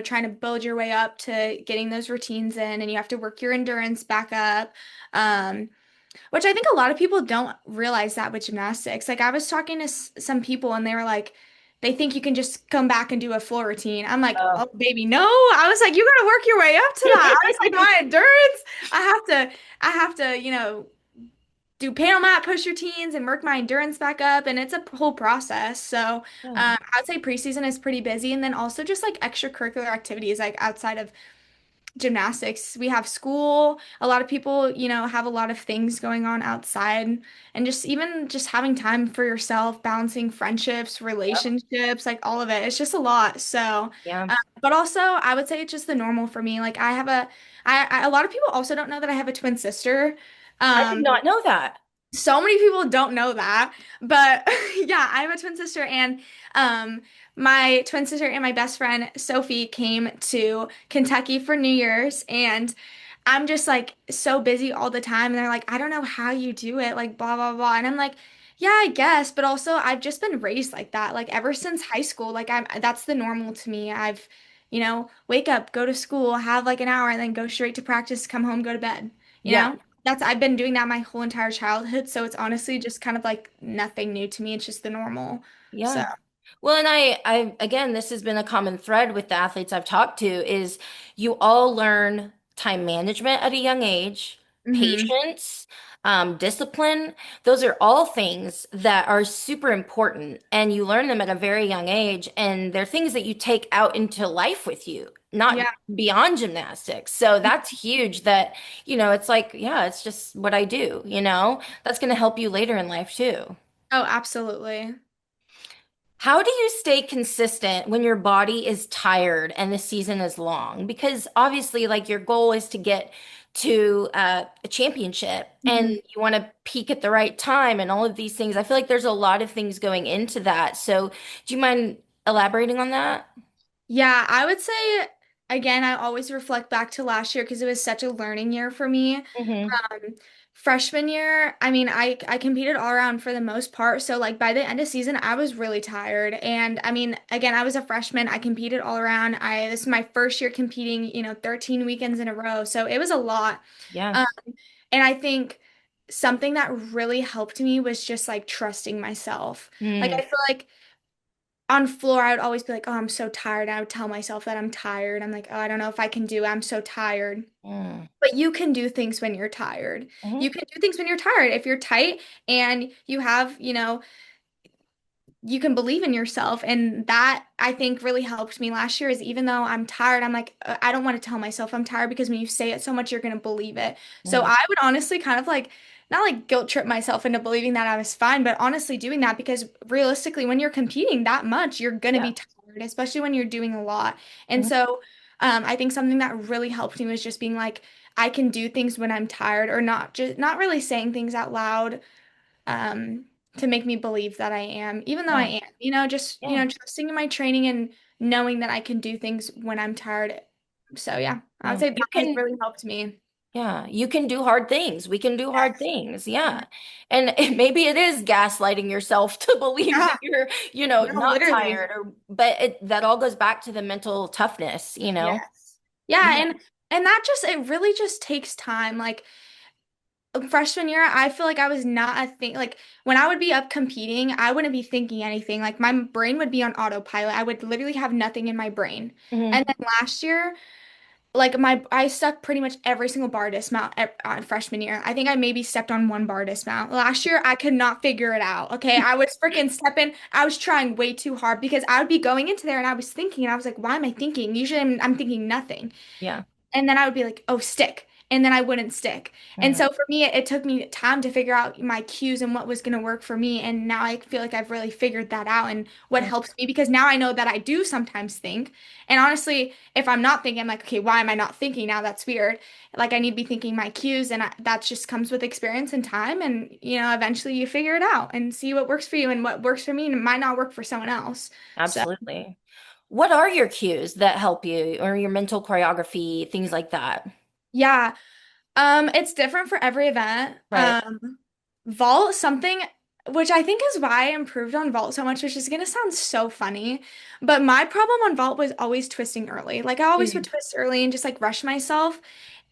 Speaker 2: trying to build your way up to getting those routines in, and you have to work your endurance back up. Um, Which I think a lot of people don't realize that with gymnastics. Like I was talking to some people and they were like, they think you can just come back and do a floor routine. I'm like,
Speaker 1: Oh.
Speaker 2: oh baby, no. I was like, you gotta work your way up to that. I was like, my endurance, I have to, do panel mat push routines and work my endurance back up, and it's a whole process. So
Speaker 1: Yeah.
Speaker 2: I'd say preseason is pretty busy, and then also just like extracurricular activities like outside of gymnastics. We have school. A lot of people, have a lot of things going on outside, and just even just having time for yourself, balancing friendships,
Speaker 1: Yep.
Speaker 2: relationships, like all of it. It's just a lot. So,
Speaker 1: Yeah.
Speaker 2: but also I would say it's just the normal for me. Like I have a lot of people also don't know that I have a twin sister.
Speaker 1: I did
Speaker 2: Um,
Speaker 1: not know that.
Speaker 2: so many people don't know that, but yeah, I have a twin sister, and um, my twin sister and my best friend Sophie came to Kentucky for New Year's, and I'm just like so busy all the time, and they're like, I don't know how you do it, like blah blah blah, and I'm like, yeah, I guess, but also I've just been raised like that, like ever since high school, like that's the normal to me. I've, wake up, go to school, have like an hour, and then go straight to practice, come home, go to bed, you
Speaker 1: Yeah.
Speaker 2: know? I've been doing that my whole entire childhood, so it's honestly just kind of like nothing new to me. It's just the normal. So,
Speaker 1: Yeah. Well, and again, this has been a common thread with the athletes I've talked to is you all learn time management at a young age,
Speaker 2: hmm.
Speaker 1: patience, discipline. Those are all things that are super important, and you learn them at a very young age, and they're things that you take out into life with you, not
Speaker 2: Yeah.
Speaker 1: beyond gymnastics. So that's huge that, it's like, yeah, it's just what I do, That's going to help you later in life too.
Speaker 2: Oh, absolutely.
Speaker 1: How do you stay consistent when your body is tired and the season is long? Because obviously, like your goal is to get to a championship and
Speaker 2: Mhm.
Speaker 1: you want to peak at the right time and all of these things. I feel like there's a lot of things going into that. So, do you mind elaborating on that?
Speaker 2: Yeah, I would say again, I always reflect back to last year because it was such a learning year for me.
Speaker 1: Hmm.
Speaker 2: Freshman year, I mean, I competed all around for the most part. So like by the end of season, I was really tired. And I mean, again, I was a freshman. I competed all around. I This is my first year competing, 13 weekends in a row. So it was a lot.
Speaker 1: Yeah.
Speaker 2: Um, and I think something that really helped me was just like trusting myself. Like I
Speaker 1: Mm,
Speaker 2: feel like on floor, I would always be like, oh, I'm so tired. I would tell myself that I'm tired. I'm like, oh, I don't know if I can do it. I'm so tired.
Speaker 1: mm,
Speaker 2: But you can do things when you're tired.
Speaker 1: mhm.
Speaker 2: You can do things when you're tired. If you're tight and you have, you can believe in yourself. And that I think really helped me last year is even though I'm tired, I'm like, I don't want to tell myself I'm tired because when you say it so much, you're going to believe it. So
Speaker 1: Mm,
Speaker 2: I would honestly kind of like, not like guilt trip myself into believing that I was fine, but honestly doing that because realistically, when you're competing that much, you're going to
Speaker 1: yeah.
Speaker 2: be tired, especially when you're doing a lot. And
Speaker 1: Mhm.
Speaker 2: so I think something that really helped me was just being like, I can do things when I'm tired or not really saying things out loud um, to make me believe that I am, even though I
Speaker 1: Yeah.
Speaker 2: am,
Speaker 1: Yeah.
Speaker 2: trusting in my training and knowing that I can do things when I'm tired. So yeah, I would
Speaker 1: Yeah.
Speaker 2: say
Speaker 1: You
Speaker 2: that has
Speaker 1: can,
Speaker 2: really helped me.
Speaker 1: yeah, you can do hard things. We can do hard
Speaker 2: Yes.
Speaker 1: things.
Speaker 2: Mhm.
Speaker 1: Yeah. And maybe it is gaslighting yourself to believe that
Speaker 2: Yeah,
Speaker 1: you're,
Speaker 2: no,
Speaker 1: not
Speaker 2: literally.
Speaker 1: tired but that all goes back to the mental toughness,
Speaker 2: Yes. Yeah,
Speaker 1: Yeah.
Speaker 2: and that just it really just takes time. Like freshman year, I feel like I was not a thing. Like when I would be up competing, I wouldn't be thinking anything. Like my brain would be on autopilot. I would literally have nothing in my brain. And
Speaker 1: Hmm.
Speaker 2: then last year, like I stuck pretty much every single bar dismount freshman year. I think I maybe stepped on one bar dismount. Last year, I could not figure it out. Okay, I was freaking stepping. I was trying way too hard because I would be going into there and I was thinking, and I was like, why am I thinking? Usually, I'm thinking nothing.
Speaker 1: Yeah.
Speaker 2: And then I would be like, oh, stick. And then I wouldn't stick. And
Speaker 1: Mm,
Speaker 2: so for me, it took me time to figure out my cues and what was going to work for me. And now I feel like I've really figured that out and what
Speaker 1: mm,
Speaker 2: helps me because now I know that I do sometimes think. And honestly, if I'm not thinking, I'm like, okay, why am I not thinking now? That's weird. Like I need to be thinking my cues. And that just comes with experience and time. And, eventually you figure it out and see what works for you and what works for me and might not work for someone else. So,
Speaker 1: absolutely. What are your cues that help you or your mental choreography, things like that?
Speaker 2: yeah. It's different for every event.
Speaker 1: Right.
Speaker 2: Vault, something which I think is why I improved on vault so much, which is gonna sound so funny, but my problem on vault was always twisting early. Like I always would
Speaker 1: Mm,
Speaker 2: twist early and just like rush myself.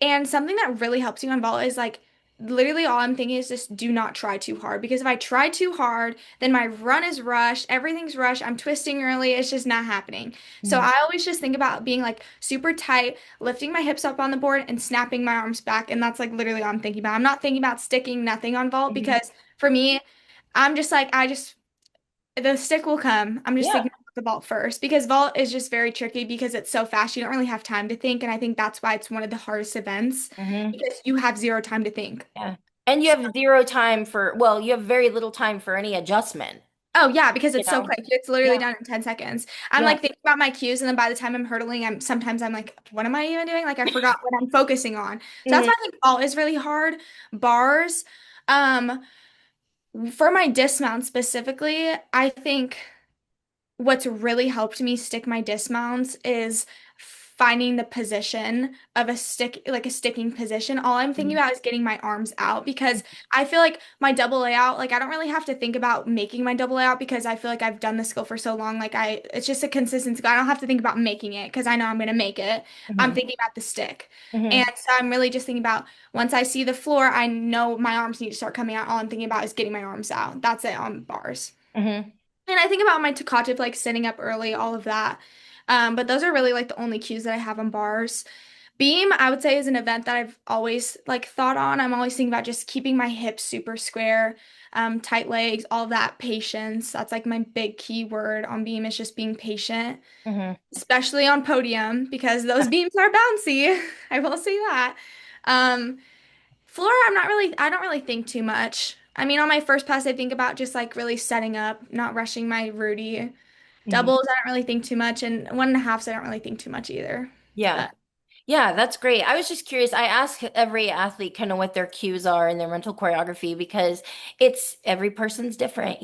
Speaker 2: And something that really helps you on vault is like literally all I'm thinking is just do not try too hard because if I try too hard, then my run is rushed, everything's rushed, I'm twisting early, it's just not happening. So
Speaker 1: mm,
Speaker 2: I always just think about being like super tight, lifting my hips up on the board and snapping my arms back, and that's like literally all I'm thinking about. I'm not thinking about sticking nothing on vault
Speaker 1: mhm.
Speaker 2: because for me, I'm just like the stick will come. I'm just
Speaker 1: Yeah.
Speaker 2: thinking about the vault first because vault is just very tricky because it's so fast. You don't really have time to think. And I think that's why it's one of the hardest events
Speaker 1: Hmm.
Speaker 2: because you have zero time to think.
Speaker 1: Yeah. And you
Speaker 2: So,
Speaker 1: have zero time for, well, you have very little time for any adjustment,
Speaker 2: oh yeah, because
Speaker 1: you
Speaker 2: it's so
Speaker 1: know?
Speaker 2: quick. It's literally
Speaker 1: Yeah.
Speaker 2: done in 10 seconds. I'm
Speaker 1: Yeah.
Speaker 2: like thinking about my cues and then by the time I'm hurdling, I'm like, what am I even doing? Like I forgot what I'm focusing on. So that's
Speaker 1: Hmm.
Speaker 2: why I think vault is really hard. Bars, um, for my dismount specifically, I think what's really helped me stick my dismounts is finding the position of a stick, like a sticking position. All I'm thinking about is getting my arms out because I feel like my double layout, like I don't really have to think about making my double layout because I feel like I've done the skill for so long. It's just a consistent skill. I don't have to think about making it because I know I'm going to make it. I'm
Speaker 1: Hmm.
Speaker 2: thinking about the stick. And
Speaker 1: Hmm.
Speaker 2: so I'm really just thinking about once I see the floor, I know my arms need to start coming out. All I'm thinking about is getting my arms out. That's it on bars.
Speaker 1: Hmm.
Speaker 2: And I think about my Takachev, like sitting up early, all of that. But those are really like the only cues that I have on bars. Beam, I would say, is an event that I've always like thought on. I'm always thinking about just keeping my hips super square, tight legs, all of that, patience. That's like my big key word on beam is just being patient,
Speaker 1: Hmm.
Speaker 2: especially on podium because those beams are bouncy. I will say that. Um, Floor, I don't really think too much. I mean, on my first pass, I think about just like really setting up, not rushing my Rudy.
Speaker 1: Hmm.
Speaker 2: Doubles, I don't really think too much, and one and a halves, I don't really think too much either.
Speaker 1: Yeah.
Speaker 2: But
Speaker 1: Yeah, that's great. I was just curious. I ask every athlete kind of what their cues are in their mental choreography because it's every person's different.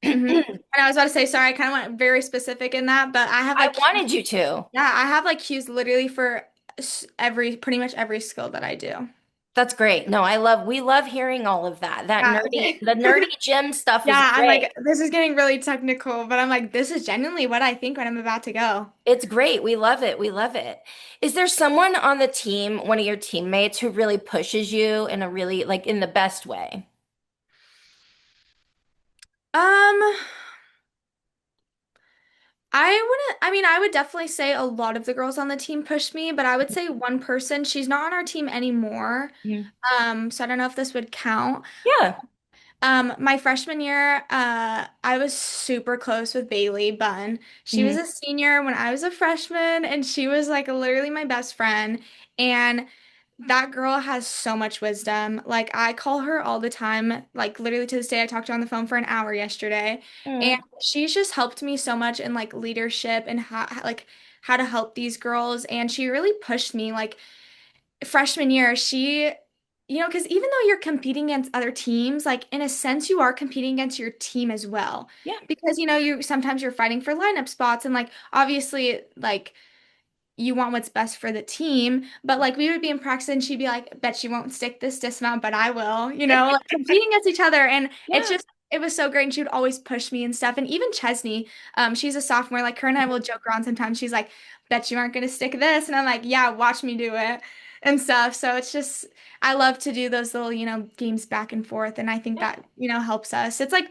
Speaker 2: and I was about to say, sorry, I kind of went very specific in that, but I have
Speaker 1: I
Speaker 2: like cues,
Speaker 1: wanted you to.
Speaker 2: yeah, I have like cues literally for pretty much every skill that I do.
Speaker 1: That's great. No, we love hearing all of that.
Speaker 2: Yeah, okay.
Speaker 1: The nerdy gym stuff is
Speaker 2: Yeah, I'm
Speaker 1: great.
Speaker 2: like, this is getting really technical, but I'm like, this is genuinely what I think when I'm about to go.
Speaker 1: It's great. We love it. We love it. Is there someone on the team, one of your teammates, who really pushes you in a really, like, in the best way?
Speaker 2: Um, I mean, I would definitely say a lot of the girls on the team pushed me, but I would say one person, she's not on our team anymore.
Speaker 1: Mhm.
Speaker 2: So I don't know if this would count.
Speaker 1: Yeah.
Speaker 2: My freshman year, I was super close with Bailey Bunn. She was
Speaker 1: Mhm.
Speaker 2: a senior when I was a freshman, and she was like literally my best friend. And that girl has so much wisdom. Like I call her all the time. Like literally to this day, I talked to her on the phone for an hour yesterday, and
Speaker 1: Mm.
Speaker 2: she's just helped me so much in like leadership and how to help these girls. And she really pushed me. Like freshman year, because even though you're competing against other teams, like in a sense, you are competing against your team as well.
Speaker 1: Yeah.
Speaker 2: Because, you sometimes you're fighting for lineup spots and like obviously like you want what's best for the team, but like we would be in practice and she'd be like, bet you won't stick this dismount, but I will, like competing against each other. And
Speaker 1: Yeah.
Speaker 2: it was so great. And she would always push me and stuff. And even Chesney, she's a sophomore, like her and I will joke around sometimes. She's like, bet you aren't going to stick this. And I'm like, yeah, watch me do it and stuff. So it's just, I love to do those little, games back and forth. And I think
Speaker 1: Yeah.
Speaker 2: that, helps us. It's like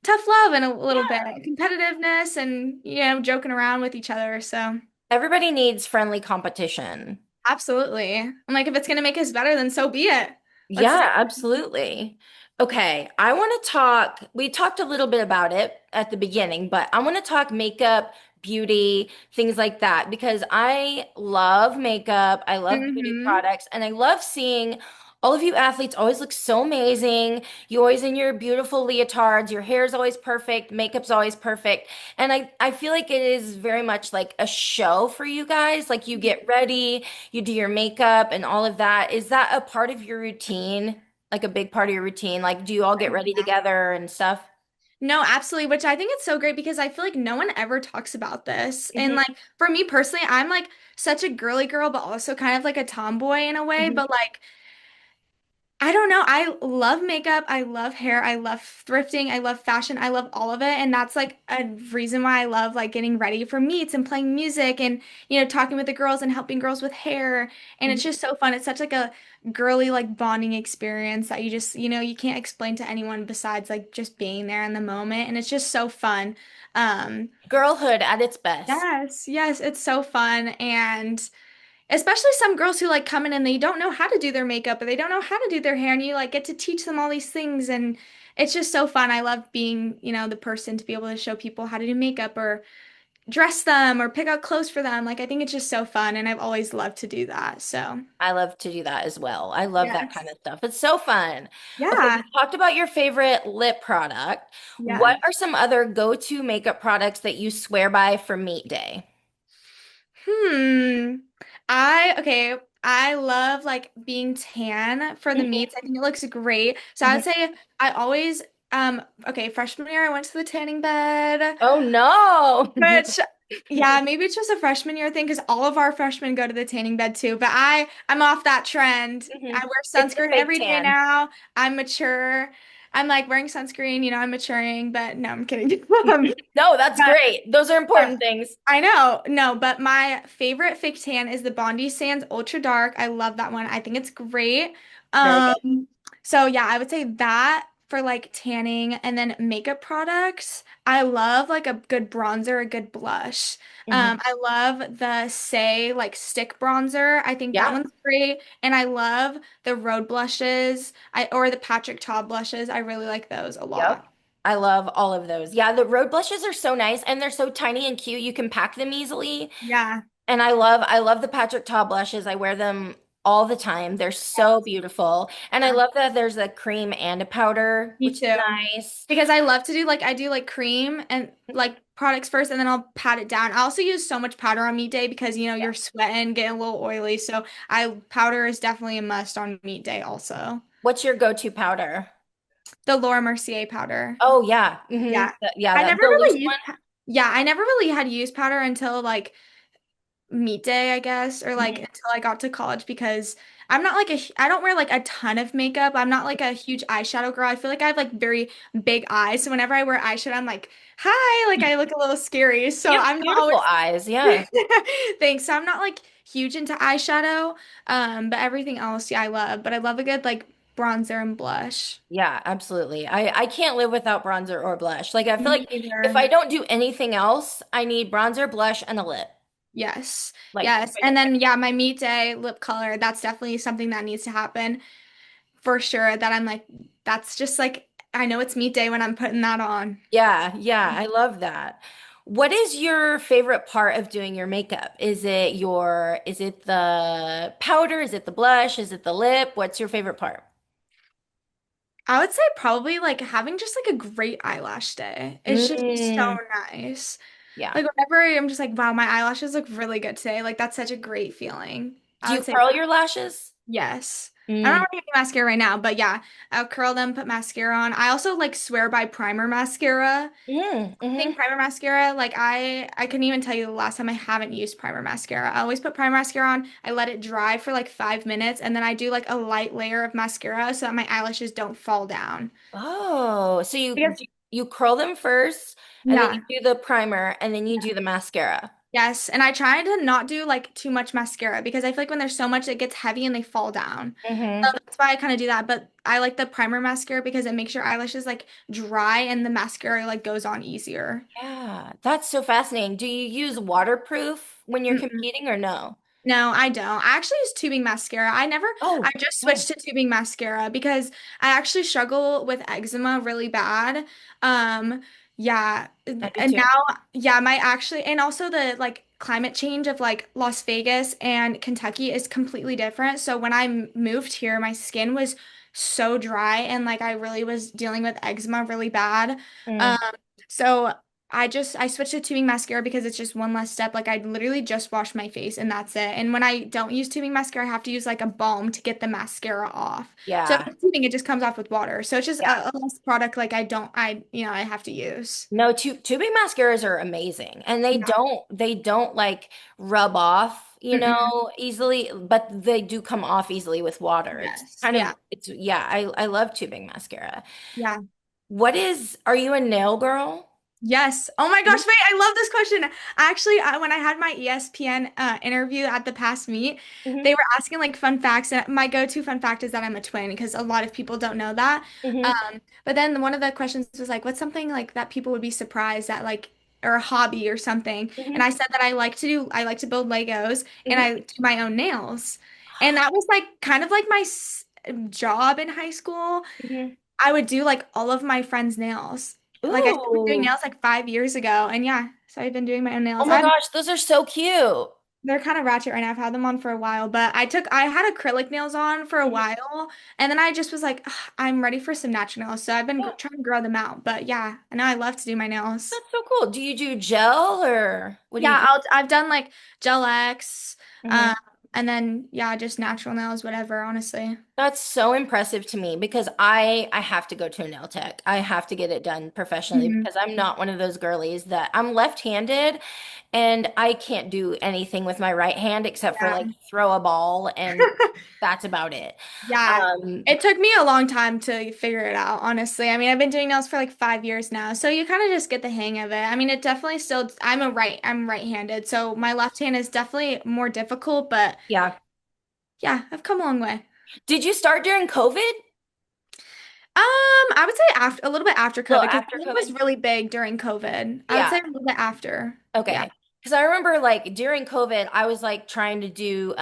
Speaker 2: tough love and a little bit
Speaker 1: Yeah.
Speaker 2: competitiveness and, joking around with each other. So.
Speaker 1: Everybody needs friendly competition.
Speaker 2: Absolutely. I'm like, if it's gonna make us better, then so be it. Let's do
Speaker 1: Yeah, absolutely. Okay, I want to talk. We talked a little bit about it at the beginning, but I want to talk makeup, beauty, things like that, because I love makeup. I love beauty
Speaker 2: Mm-hmm.
Speaker 1: products, and I love seeing all of you athletes always look so amazing. You always in your beautiful leotards, your hair is always perfect, makeup's always perfect. And I feel like it is very much like a show for you guys. Like you get ready, you do your makeup and all of that. Is that a part of your routine? Like a big part of your routine? Like, do you all get ready together and stuff?
Speaker 2: No, absolutely, which I think it's so great because I feel like no one ever talks about this. And
Speaker 1: Hmm.
Speaker 2: like for me personally, I'm like such a girly girl, but also kind of like a tomboy in a way.
Speaker 1: Hmm.
Speaker 2: But like I don't know. I love makeup. I love hair. I love thrifting. I love fashion. I love all of it. And that's like a reason why I love like getting ready for meets and playing music and, talking with the girls and helping girls with hair. And it's just so fun. It's such like a girly like bonding experience that you just, you can't explain to anyone besides like just being there in the moment. And it's just so fun. Um,
Speaker 1: Girlhood at its best.
Speaker 2: yes, yes, it's so fun. And especially some girls who like come in and they don't know how to do their makeup or they don't know how to do their hair and you like get to teach them all these things and it's just so fun. I love being, the person to be able to show people how to do makeup or dress them or pick out clothes for them. Like I think it's just so fun and I've always loved to do that. So,
Speaker 1: I love to do that as well. I love that kind
Speaker 2: yes.
Speaker 1: of stuff. It's so fun. Okay, we
Speaker 2: Yeah.
Speaker 1: talked about your favorite lip product. What
Speaker 2: Yeah.
Speaker 1: are some other go-to makeup products that you swear by for meet day?
Speaker 2: Hmm. Okay, I love like being tan for the
Speaker 1: Mhm.
Speaker 2: meets. I think it looks great. So I
Speaker 1: Mhm.
Speaker 2: would say I always okay, freshman year I went to the tanning bed.
Speaker 1: Oh no.
Speaker 2: Which, yeah, maybe it's just a freshman year thing because all of our freshmen go to the tanning bed too. But I'm off that trend. I
Speaker 1: Mhm.
Speaker 2: wear
Speaker 1: It's the
Speaker 2: sunscreen
Speaker 1: fake
Speaker 2: every day
Speaker 1: tan.
Speaker 2: now. I'm mature. I'm like wearing sunscreen, I'm maturing, but no, I'm kidding.
Speaker 1: No, that's
Speaker 2: But
Speaker 1: great. Those are
Speaker 2: yeah,
Speaker 1: important things.
Speaker 2: I know. No, but my favorite fake tan is the Bondi Sands Ultra Dark. I love that one. I think it's great.
Speaker 1: Very good.
Speaker 2: So yeah, I would say that for like tanning and then makeup products. I love like a good bronzer, a good blush.
Speaker 1: Mhm.
Speaker 2: I love the Say like stick bronzer. I think that
Speaker 1: Yeah.
Speaker 2: one's great. And I love the Road blushes. Or the Patrick Ta blushes. I really like those a
Speaker 1: Yep.
Speaker 2: lot.
Speaker 1: I love all of those. Yeah, the road blushes are so nice and they're so tiny and cute. You can pack them easily.
Speaker 2: Yeah.
Speaker 1: And I love the Patrick Ta blushes. I wear them all the time. They're so beautiful. And I
Speaker 2: Yeah.
Speaker 1: love that there's a cream and a powder,
Speaker 2: Me
Speaker 1: which is
Speaker 2: too.
Speaker 1: nice.
Speaker 2: Because I love to do like I do like cream and like products first and then I'll pat it down. I also use so much powder on meat day because
Speaker 1: Yeah.
Speaker 2: you're sweating, getting a little oily. So I powder is definitely a must on meat day also.
Speaker 1: What's your go-to powder?
Speaker 2: The Laura Mercier powder.
Speaker 1: Oh yeah.
Speaker 2: Yeah.
Speaker 1: Yeah,
Speaker 2: I
Speaker 1: that
Speaker 2: never
Speaker 1: the loose
Speaker 2: really
Speaker 1: one.
Speaker 2: used yeah, I never really had used powder until like meet day, I guess, or like
Speaker 1: Mhm.
Speaker 2: until I got to college because I'm not like I don't wear like a ton of makeup. I'm not like a huge eyeshadow girl. I feel like I have like very big eyes. So whenever I wear eyeshadow, I'm like, hi, like I look a little scary. So
Speaker 1: You have
Speaker 2: I'm not
Speaker 1: beautiful
Speaker 2: always
Speaker 1: eyes. Yeah.
Speaker 2: thanks. So I'm not like huge into eyeshadow. But everything else, yeah, I love. But I love a good like bronzer and blush.
Speaker 1: Yeah, absolutely. I can't live without bronzer or blush. Like I feel
Speaker 2: Me
Speaker 1: like if I
Speaker 2: neither.
Speaker 1: don't do anything else, I need bronzer, blush, and a lip.
Speaker 2: Yes.
Speaker 1: Like
Speaker 2: Yes. And then yeah, my meet day lip color, that's definitely something that needs to happen for sure. That I'm like, that's just like I know it's meet day when I'm putting that on.
Speaker 1: yeah, yeah, I love that. What is your favorite part of doing your makeup? Is it the powder? Is it the blush? Is it the lip? What's your favorite part?
Speaker 2: I would say probably like having just like a great eyelash day. It's just so
Speaker 1: Mm,
Speaker 2: nice.
Speaker 1: yeah.
Speaker 2: Like whenever I'm just like, wow, my eyelashes look really good today. Like that's such a great feeling.
Speaker 1: Do
Speaker 2: I
Speaker 1: you
Speaker 2: would say
Speaker 1: curl your lashes?
Speaker 2: yes. I'm not
Speaker 1: Mm,
Speaker 2: wearing any mascara right now, but yeah, I'll curl them, put mascara on. I also like swear by primer mascara.
Speaker 1: mm-hmm.
Speaker 2: Think primer mascara, like I couldn't even tell you the last time I haven't used primer mascara. I always put primer mascara on. I let it dry for like 5 minutes, and then I do like a light layer of mascara so that my eyelashes don't fall down.
Speaker 1: Oh, so
Speaker 2: Because
Speaker 1: you curl them first, and then
Speaker 2: yeah,
Speaker 1: you do the primer, and then you do the mascara.
Speaker 2: yes, and I try to not do like too much mascara because I feel like when there's so much, it gets heavy and they fall down. So
Speaker 1: Mm-hmm.
Speaker 2: that's why I kind of do that. But I like the primer mascara because it makes your eyelashes like dry and the mascara like goes on easier.
Speaker 1: Yeah, that's so fascinating. Do you use waterproof when you're
Speaker 2: Mm-mm.
Speaker 1: competing or no?
Speaker 2: No, I don't. I actually use tubing mascara. I
Speaker 1: Oh,
Speaker 2: just
Speaker 1: yeah,
Speaker 2: switched to tubing mascara because I actually struggle with eczema really bad. Um, yeah.
Speaker 1: I do
Speaker 2: And
Speaker 1: too.
Speaker 2: now, yeah, and also the like climate change of like Las Vegas and Kentucky is completely different. So when I moved here, my skin was so dry and like I really was dealing with eczema really bad. Um,
Speaker 1: Mm,
Speaker 2: so I switched to tubing mascara because it's just one less step. Like I literally just wash my face and that's it. And when I don't use tubing mascara, I have to use like a balm to get the mascara off. So if
Speaker 1: yeah,
Speaker 2: it's tubing, it just comes off with water. So it's just
Speaker 1: yeah.
Speaker 2: a less product like I have to use.
Speaker 1: No, tubing mascaras are amazing, and
Speaker 2: Yeah.
Speaker 1: they don't like rub off,
Speaker 2: Mm-mm.
Speaker 1: easily, but they do come off easily with water. It's
Speaker 2: Yes.
Speaker 1: kind of
Speaker 2: Yeah.
Speaker 1: it's yeah, I love tubing mascara.
Speaker 2: Yeah.
Speaker 1: Are you a nail girl?
Speaker 2: Yes. Oh my
Speaker 1: Mhm.
Speaker 2: gosh, wait, I love this question. Actually, when I had my ESPN interview at the past meet,
Speaker 1: Mhm.
Speaker 2: they were asking like fun facts, and my go-to fun fact is that I'm a twin because a lot of people don't know that.
Speaker 1: Mhm.
Speaker 2: But then one of the questions was like, what's something like that people would be surprised at, like, or a hobby or something? And
Speaker 1: Mhm.
Speaker 2: I said that I like to build Legos and
Speaker 1: Mhm.
Speaker 2: I do my own nails. And that was like kind of like my job in high school.
Speaker 1: Mhm.
Speaker 2: I would do like all of my friends' nails. Like I started doing
Speaker 1: Ooh.
Speaker 2: nails like 5 years ago, and yeah, so I've been doing my own
Speaker 1: Oh
Speaker 2: nails.
Speaker 1: my gosh, those are so cute.
Speaker 2: They're kind of ratchet right now. I've had them on for a while, but I had acrylic nails on for a
Speaker 1: Mhm.
Speaker 2: while, and then I just was like, "Ugh, I'm ready for some natural nails. So I've been
Speaker 1: Yeah,
Speaker 2: trying to grow them out. But yeah, I know I love to do my nails.
Speaker 1: that's so cool. Do you do gel or what do you
Speaker 2: Yeah,
Speaker 1: do?
Speaker 2: I've done like Gel X,
Speaker 1: Mhm.
Speaker 2: um, and then yeah, just natural nails, whatever, honestly.
Speaker 1: That's so impressive to me because I have to go to a nail tech. I have to get it done professionally
Speaker 2: Mhm.
Speaker 1: because I'm not one of those girlies that I'm left-handed and I can't do anything with my right hand except for like
Speaker 2: Yeah.
Speaker 1: throw a ball and that's about it.
Speaker 2: Yeah,
Speaker 1: Um,
Speaker 2: it took me a long time to figure it out, honestly. I mean, I've been doing nails for like 5 years now, so you kind of just get the hang of it. I mean, it definitely still, I'm right-handed, so my left hand is definitely more difficult, but
Speaker 1: yeah.
Speaker 2: yeah, I've come a long way.
Speaker 1: Did you start during COVID?
Speaker 2: I would say after a little bit after
Speaker 1: Well,
Speaker 2: COVID because
Speaker 1: after
Speaker 2: it was
Speaker 1: COVID?
Speaker 2: really big during COVID. I would
Speaker 1: Yeah.
Speaker 2: say a little bit after. Yeah.
Speaker 1: Okay. Because I remember like during COVID, I was like trying to do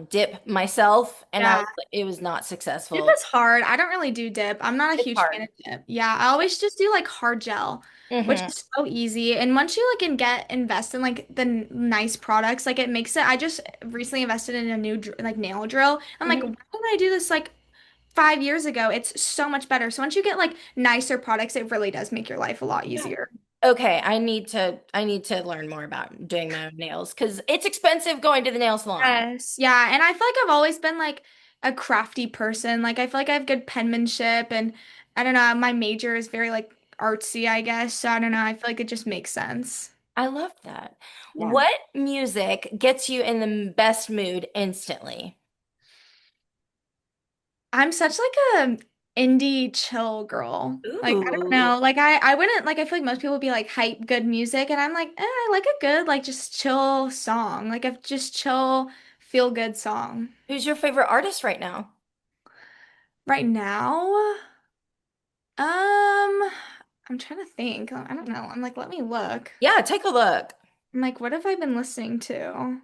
Speaker 1: dip myself and
Speaker 2: Yeah.
Speaker 1: it was not
Speaker 2: Dip
Speaker 1: successful.
Speaker 2: is hard. I don't really do dip. I'm not a
Speaker 1: It's
Speaker 2: huge fan
Speaker 1: hard.
Speaker 2: of dip. Yeah, I always just do like hard gel, which
Speaker 1: Hmm.
Speaker 2: is so easy. And once you like can invest in like the nice products, like it makes it. I just recently invested in a new like nail drill. I'm like, why
Speaker 1: Hmm.
Speaker 2: didn't I do this like 5 years ago? It's so much better. So once you get like nicer products, it really does make your life a lot
Speaker 1: Yeah.
Speaker 2: easier.
Speaker 1: Okay, I need to learn more about doing my own nails because it's expensive going to the nail salon.
Speaker 2: Yes. Yeah, and I feel like I've always been like a crafty person. Like I feel like I have good penmanship and I don't know, my major is very like artsy, I guess. So I don't know, I feel like it just makes sense.
Speaker 1: I love that.
Speaker 2: Yeah.
Speaker 1: What music gets you in the best mood instantly?
Speaker 2: I'm such like a indie chill girl. Like I don't
Speaker 1: Ooh.
Speaker 2: know. Like I wouldn't like I feel like most people would be like hype good music and I'm like, I like a good like just chill song. Like a just chill feel good song.
Speaker 1: Who's your favorite artist right now?
Speaker 2: Right now, um I'm trying to think. I don't know. I'm like, let me look.
Speaker 1: Yeah, take a look.
Speaker 2: I'm like, what have I been listening to?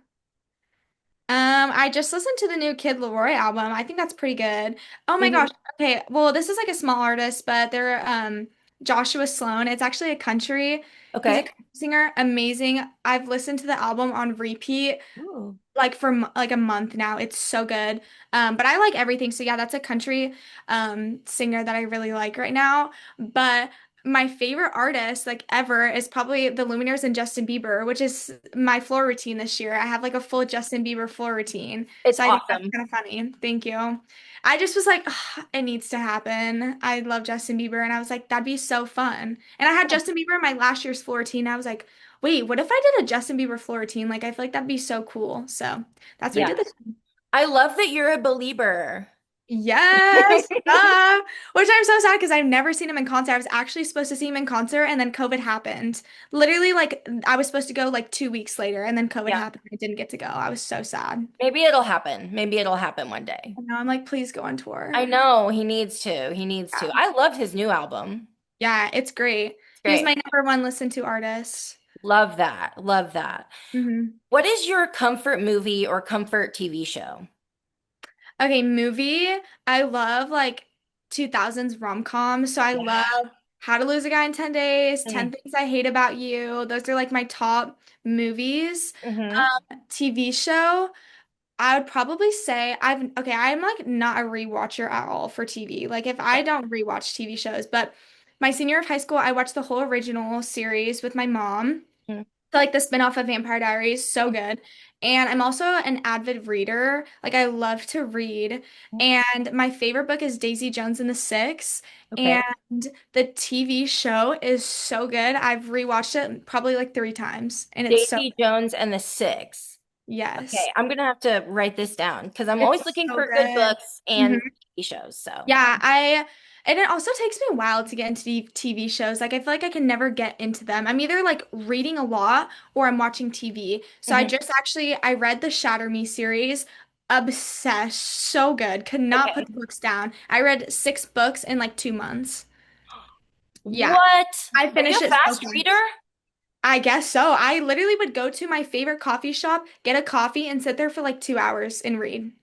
Speaker 2: I just listened to the new Kid Laroi album. I think that's pretty good. Oh my
Speaker 1: Hmm.
Speaker 2: gosh. Okay, well, this is like a small artist, but they're Joshua Sloan. It's actually a country. He's a
Speaker 1: Okay.
Speaker 2: country singer, amazing. I've listened to the album on repeat
Speaker 1: Ooh.
Speaker 2: like for like a month now. It's so good. But I like everything. So yeah, that's a country singer that I really like right now. But my favorite artist like ever is probably the Lumineers and Justin Bieber, which is my floor routine this year. I have like a full Justin Bieber floor routine.
Speaker 1: It's
Speaker 2: So I think that's
Speaker 1: awesome.
Speaker 2: kind of funny. Thank you. I just was like, "Ugh, it needs to happen. I love Justin Bieber. And I was like, that'd be so fun. And I had Justin Bieber in my last year's floor routine. I was like, wait, what if I did a Justin Bieber floor routine? Like, I feel like that'd be so cool. So that's what I did
Speaker 1: Yes.
Speaker 2: this.
Speaker 1: I love that you're a believer.
Speaker 2: Yes. Which I'm so sad because I've never seen him in concert. I was actually supposed to see him in concert and then COVID happened. Literally, like, I was supposed to go like 2 weeks later and then COVID
Speaker 1: Yeah.
Speaker 2: happened. I didn't get to go. I was so sad.
Speaker 1: Maybe it'll happen. Maybe it'll happen one day.
Speaker 2: And now I'm like, please go on tour.
Speaker 1: I know he needs to. He needs to.
Speaker 2: Yeah.
Speaker 1: I love his new album.
Speaker 2: Yeah, it's great.
Speaker 1: It's
Speaker 2: He's
Speaker 1: great.
Speaker 2: my number one listened to artist.
Speaker 1: Love that. Love that.
Speaker 2: hmm
Speaker 1: What is your comfort movie or comfort TV show?
Speaker 2: Okay, movie. I love like 2000s rom-coms. So I love
Speaker 1: Yeah.
Speaker 2: How to Lose a Guy in 10 Days, 10
Speaker 1: Mm.
Speaker 2: Things I Hate About You. Those are like my top movies.
Speaker 1: Hmm.
Speaker 2: TV show. I would probably say I'm like not a rewatcher at all for TV. Like if I don't rewatch TV shows, but my senior year of high school, I watched the whole original series with my mom.
Speaker 1: Okay.
Speaker 2: So, like the spinoff of Vampire Diaries, so good. And I'm also an avid reader. Like I love to read. And my favorite book is Daisy Jones and the Six.
Speaker 1: Okay.
Speaker 2: And the TV show is so good. I've rewatched it probably like 3 times, and it's so
Speaker 1: Daisy Jones and the Six. Okay,
Speaker 2: yes,
Speaker 1: I'm gonna have to write this down because I'm always
Speaker 2: it's
Speaker 1: looking
Speaker 2: so
Speaker 1: for good
Speaker 2: good.
Speaker 1: books
Speaker 2: Mhm.
Speaker 1: and TV shows. So,
Speaker 2: Yeah, and it also takes me a while to get into TV shows. Like I feel like I can never get into them. I'm either like reading a lot or I'm watching TV. So
Speaker 1: mhm.
Speaker 2: I read the Shatter Me series. Obsessed. So good. Could not put
Speaker 1: Okay.
Speaker 2: the books down. I read 6 books in like 2 months. Yeah.
Speaker 1: What?
Speaker 2: I
Speaker 1: Are you
Speaker 2: finished
Speaker 1: a
Speaker 2: it so
Speaker 1: fast reader?
Speaker 2: fast. I guess so. I literally would go to my favorite coffee shop, get a coffee, and sit there for like 2 hours and read.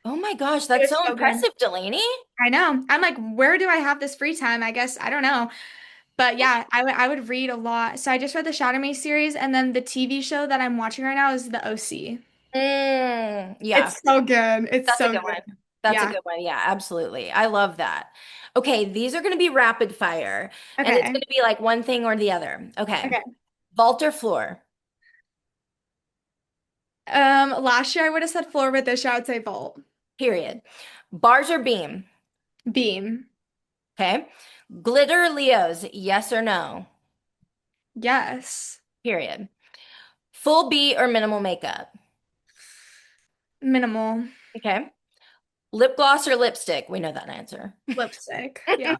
Speaker 1: Oh my gosh,
Speaker 2: It
Speaker 1: that's
Speaker 2: was
Speaker 1: so
Speaker 2: so good.
Speaker 1: impressive, Delaney.
Speaker 2: I know. I'm like, where do I have this free time? I guess I don't know. But yeah, I would read a lot. So I just read the Shatter Me series, and then the TV show that I'm watching right now is the OC.
Speaker 1: Yeah,
Speaker 2: It's so good. It's
Speaker 1: that's a
Speaker 2: so
Speaker 1: good
Speaker 2: good.
Speaker 1: one. That's a
Speaker 2: Yeah.
Speaker 1: good one. Yeah, absolutely. I love that. Okay, these are going to be rapid fire, and it's going
Speaker 2: Okay.
Speaker 1: to be like one thing or the other. Okay.
Speaker 2: Okay.
Speaker 1: Vault or floor?
Speaker 2: Last year I would have said floor, but this year I would say vault.
Speaker 1: Period. Bars or beam?
Speaker 2: Beam.
Speaker 1: Okay. Glitter Leos, yes or no?
Speaker 2: Yes.
Speaker 1: Period. Full beat or minimal makeup?
Speaker 2: Minimal.
Speaker 1: Okay. Lip gloss or lipstick? We know that answer.
Speaker 2: Lipstick. Yeah.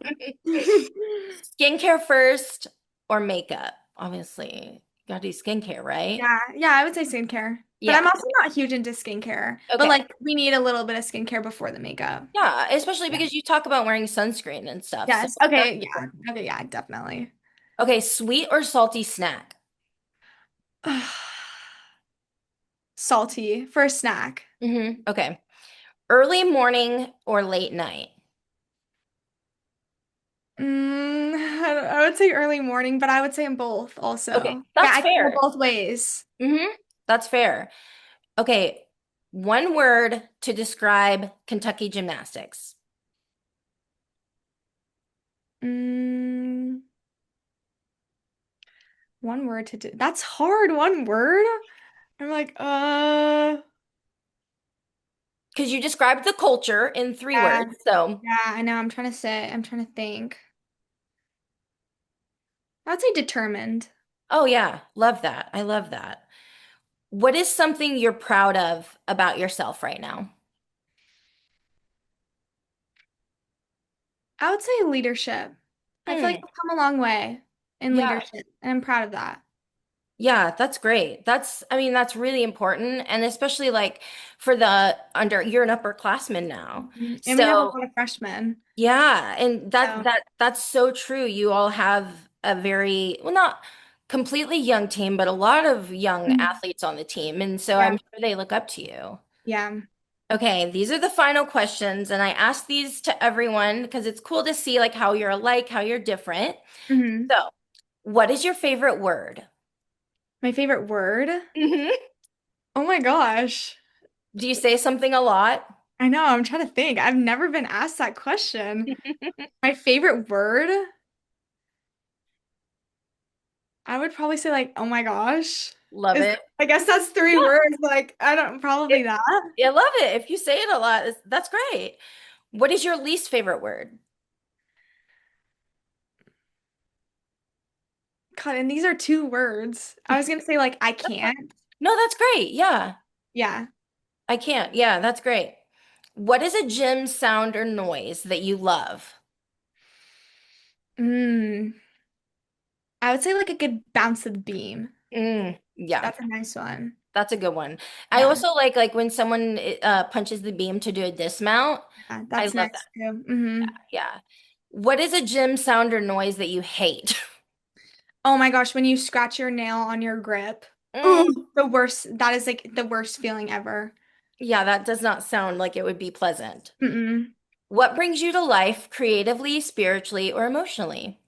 Speaker 1: Skincare first or makeup? Obviously, you gotta do skincare, right?
Speaker 2: Yeah. Yeah, I would say skincare. But I'm
Speaker 1: Yeah.
Speaker 2: also not huge into skincare. But
Speaker 1: Okay.
Speaker 2: like we need a little bit of skincare before the makeup.
Speaker 1: Yeah, especially
Speaker 2: Yeah.
Speaker 1: because you talk about wearing sunscreen and stuff. So
Speaker 2: Yes.
Speaker 1: that's
Speaker 2: Okay. Yeah.
Speaker 1: important.
Speaker 2: Okay. Yeah, definitely.
Speaker 1: Okay, sweet or salty snack?
Speaker 2: Salty for a snack.
Speaker 1: Okay. Early morning or late night?
Speaker 2: I would say early morning, but I would say in both
Speaker 1: Okay,
Speaker 2: also. Yeah,
Speaker 1: that's
Speaker 2: I can go
Speaker 1: fair.
Speaker 2: both ways.
Speaker 1: hmm That's fair. Okay, one word to describe Kentucky gymnastics.
Speaker 2: Mm, one word to do. That's hard. One word. I'm like,
Speaker 1: Because you described the culture in three
Speaker 2: yeah,
Speaker 1: words. So,
Speaker 2: yeah, I know. I'm trying to think. I would say determined.
Speaker 1: Oh yeah, love that. I love that. What is something you're proud of about yourself right now?
Speaker 2: I would say leadership. I feel like
Speaker 1: Hmm.
Speaker 2: I've come a long way in
Speaker 1: Yeah.
Speaker 2: leadership, and I'm proud of that.
Speaker 1: Yeah, that's great. I mean, that's really important. And especially like for the you're an upperclassman now.
Speaker 2: Mhm. And we have a
Speaker 1: So
Speaker 2: lot of freshmen.
Speaker 1: yeah, and
Speaker 2: So,
Speaker 1: that's so true. You all have a very, well, not completely young team, but a lot of young
Speaker 2: mhm.
Speaker 1: athletes on the team. And so I'm
Speaker 2: Yeah.
Speaker 1: sure they look up to you.
Speaker 2: Yeah.
Speaker 1: Okay, these are the final questions, and I ask these to everyone because it's cool to see like how you're alike, how you're different.
Speaker 2: hmm
Speaker 1: So, what is your favorite word?
Speaker 2: My favorite word?
Speaker 1: Hmm.
Speaker 2: Oh my gosh.
Speaker 1: Do you say something a lot?
Speaker 2: I know, I'm trying to think. I've never been asked that question. My favorite word? I would probably say like, oh my gosh.
Speaker 1: Love
Speaker 2: Is
Speaker 1: it.
Speaker 2: I guess that's three
Speaker 1: Yeah,
Speaker 2: words. Like, I don't probably
Speaker 1: it,
Speaker 2: that.
Speaker 1: I love it. If you say it a lot, that's great. What is your least favorite word?
Speaker 2: God, and these are two words. I was gonna say like I
Speaker 1: That's fine.
Speaker 2: can't.
Speaker 1: No, that's great. Yeah,
Speaker 2: Yeah.
Speaker 1: I can't. Yeah, that's great. What is a gym sound or noise that you love?
Speaker 2: Mm. I would say like a good bounce of the beam.
Speaker 1: Yeah,
Speaker 2: That's a nice one.
Speaker 1: that's a good one. I
Speaker 2: Yeah.
Speaker 1: also like when someone punches the beam to do a dismount.
Speaker 2: Yeah,
Speaker 1: I
Speaker 2: that's
Speaker 1: love that.
Speaker 2: nice too. Hmm
Speaker 1: Yeah. What is a gym sound or noise that you hate?
Speaker 2: Oh my gosh, when you scratch your nail on your grip.
Speaker 1: Mm,
Speaker 2: Ooh, the worst. That is like the worst feeling ever.
Speaker 1: yeah, that does not sound like it would be pleasant.
Speaker 2: Mm-mm.
Speaker 1: What brings you to life creatively, spiritually, or emotionally?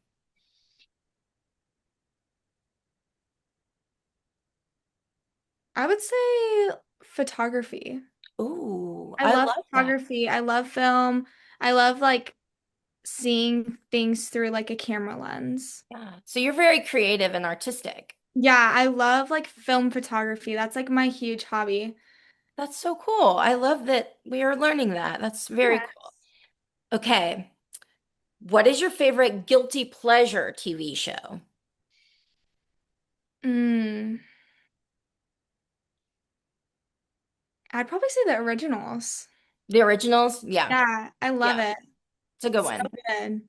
Speaker 2: I would say photography.
Speaker 1: Ooh,
Speaker 2: I
Speaker 1: I
Speaker 2: love
Speaker 1: love that.
Speaker 2: photography. I love film. I love like seeing things through like a camera lens.
Speaker 1: Yeah. So you're very creative and artistic.
Speaker 2: Yeah, I love like film photography. That's like my huge hobby.
Speaker 1: That's so cool. I love that we are learning that. That's very cool.
Speaker 2: Yes.
Speaker 1: Okay. What is your favorite guilty pleasure TV show?
Speaker 2: Mm, I'd probably say the originals.
Speaker 1: The originals? Yeah.
Speaker 2: Yeah, I love
Speaker 1: Yeah.
Speaker 2: it.
Speaker 1: It's a good
Speaker 2: It's so
Speaker 1: one.
Speaker 2: good.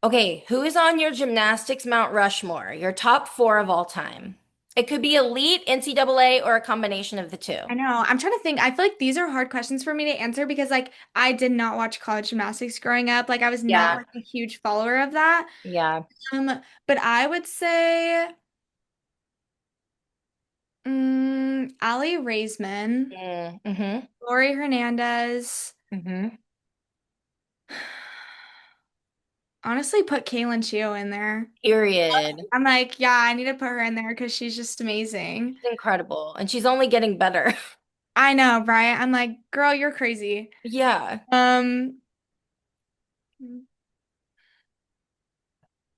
Speaker 1: Okay. Who is on your gymnastics Mount Rushmore? Your top four of all time. It could be elite, NCAA, or a combination of the two.
Speaker 2: I know. I'm trying to think. I feel like these are hard questions for me to answer because like I did not watch college gymnastics growing up. Like I was not
Speaker 1: Yeah.
Speaker 2: like a huge follower of that.
Speaker 1: Yeah.
Speaker 2: But I would say Ali Raisman,
Speaker 1: Mm-hmm.
Speaker 2: Lori Hernandez.
Speaker 1: Mm-hmm.
Speaker 2: Honestly, put Kaylin Chio in there.
Speaker 1: Period.
Speaker 2: I'm like, yeah, I need to put her in there because she's just amazing.
Speaker 1: She's incredible. And she's only getting better.
Speaker 2: I know, right? I'm like, girl, you're crazy.
Speaker 1: Yeah.
Speaker 2: Um,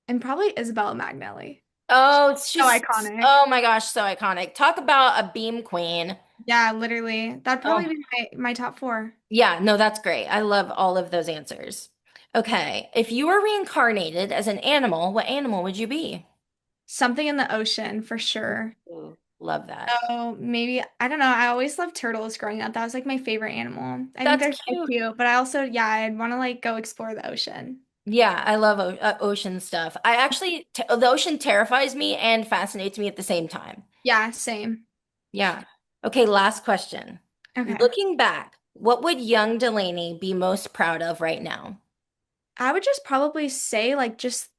Speaker 2: and probably Isabella Magnelli.
Speaker 1: Oh,
Speaker 2: So
Speaker 1: she's,
Speaker 2: iconic.
Speaker 1: oh my gosh, so iconic. Talk about a beam queen.
Speaker 2: Yeah, literally. That'd
Speaker 1: Oh,
Speaker 2: probably be my top four.
Speaker 1: yeah, no, that's great. I love all of those answers. Okay. If you were reincarnated as an animal, what animal would you be?
Speaker 2: Something in the ocean for sure.
Speaker 1: Ooh, love that.
Speaker 2: So maybe, I don't know. I always loved turtles growing up. That was like my favorite animal. I think
Speaker 1: That's
Speaker 2: they're so
Speaker 1: cute.
Speaker 2: cute, but I also, yeah, I'd want to like go explore the ocean.
Speaker 1: Yeah, I love ocean stuff. I actually, t the ocean terrifies me and fascinates me at the same time.
Speaker 2: Yeah, same.
Speaker 1: Yeah. Okay, last question.
Speaker 2: Okay.
Speaker 1: Looking back, what would young Delaney be most proud of right now?
Speaker 2: I would just probably say like just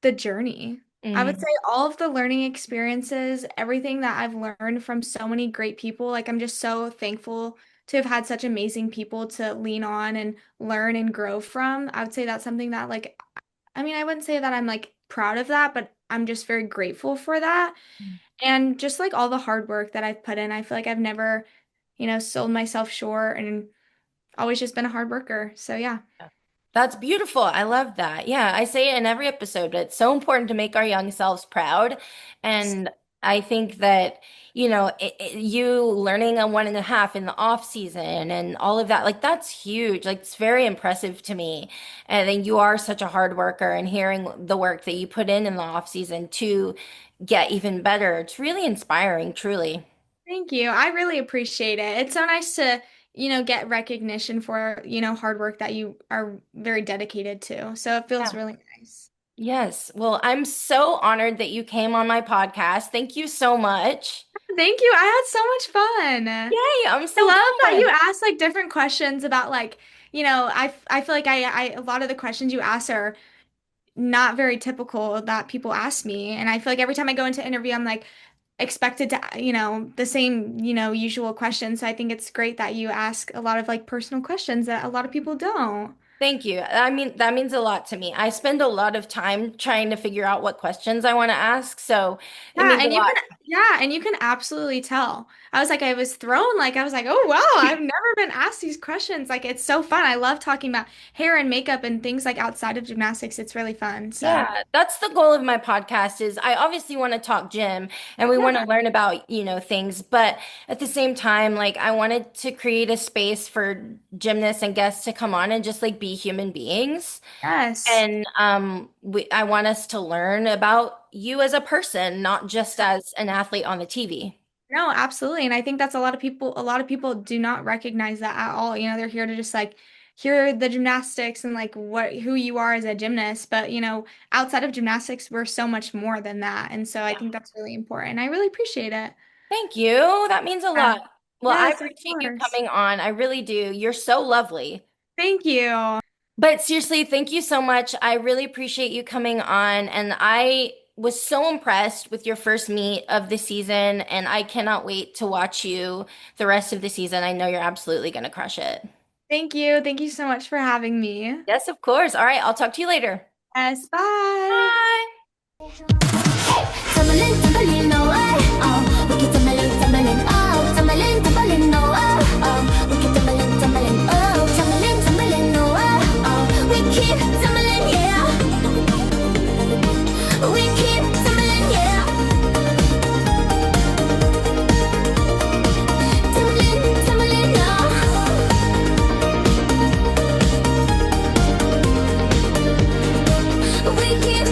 Speaker 2: the journey. I would say
Speaker 1: Mm,
Speaker 2: all of the learning experiences, everything that I've learned from so many great people, like I'm just so thankful to have had such amazing people to lean on and learn and grow from. I would say that's something that like I mean, I wouldn't say that I'm like proud of that, but I'm just very grateful for that. And just like all the hard work that I've put in, I feel like I've never, sold myself short and always just been a hard worker. So yeah.
Speaker 1: that's beautiful. I love that. Yeah, I say it in every episode, but it's so important to make our young selves proud. And I think that, you learning a 1.5 in the off season and all of that, like that's huge. Like it's very impressive to me. And then you are such a hard worker, and hearing the work that you put in the off season to get even better, it's really inspiring, truly.
Speaker 2: Thank you. I really appreciate it. It's so nice to, get recognition for, hard work that you are very dedicated to. So it feels
Speaker 1: Yeah.
Speaker 2: really nice.
Speaker 1: Yes. Well, I'm so honored that you came on my podcast. Thank you so much.
Speaker 2: Thank you. I had so much fun.
Speaker 1: Yay, I'm
Speaker 2: I
Speaker 1: so
Speaker 2: love that you
Speaker 1: glad.
Speaker 2: ask like different questions about like, I feel like I a lot of the questions you ask are not very typical that people ask me. And I feel like every time I go into interview, I'm like expected to, the same, usual questions. So I think it's great that you ask a lot of like personal questions that a lot of people don't.
Speaker 1: Thank you. I mean, that means a lot to me. I spend a lot of time trying to figure out what questions I want to ask, so it
Speaker 2: Yeah,
Speaker 1: means a
Speaker 2: and you can
Speaker 1: lot.
Speaker 2: yeah, and you can absolutely tell. I was thrown, like I was like, "Oh wow, I've never been asked these questions." Like it's so fun. I love talking about hair and makeup and things like outside of gymnastics. It's really fun. So,
Speaker 1: Yeah, that's the goal of my podcast is I obviously want to talk gym and we want to
Speaker 2: yeah.
Speaker 1: learn about, things, but at the same time, like I wanted to create a space for gymnasts and guests to come on and just like be human beings.
Speaker 2: Yes.
Speaker 1: And I want us to learn about you as a person, not just as an athlete on the TV.
Speaker 2: No, absolutely. And I think that's a lot of people do not recognize that at all. They're here to just like hear the gymnastics and like who you are as a gymnast. But, outside of gymnastics, we're so much more than that. And so I
Speaker 1: Yeah.
Speaker 2: think that's really important. I really appreciate it.
Speaker 1: Thank you. That means a
Speaker 2: Yeah.
Speaker 1: lot. Well, I
Speaker 2: Yes, of
Speaker 1: appreciate you
Speaker 2: course.
Speaker 1: coming on. I really do. You're so lovely.
Speaker 2: Thank you.
Speaker 1: But seriously, thank you so much. I really appreciate you coming on. And I was so impressed with your first meet of the season. And I cannot wait to watch you the rest of the season. I know you're absolutely going to crush it.
Speaker 2: Thank you. Thank you so much for having me.
Speaker 1: Yes, of course. All right. I'll talk to you later.
Speaker 2: Yes, bye.
Speaker 1: Bye.
Speaker 3: Tumbling, tumbling, no way. Oh, we keep tumbling, tumbling. Oh, tumbling, tumbling, no way. Oh, we keep tumbling, tumbling. Oh, tumbling, tumbling, no way. Oh, we keep tumbling, yeah. We keep tumbling, yeah. Tumbling, tumbling, no. We keep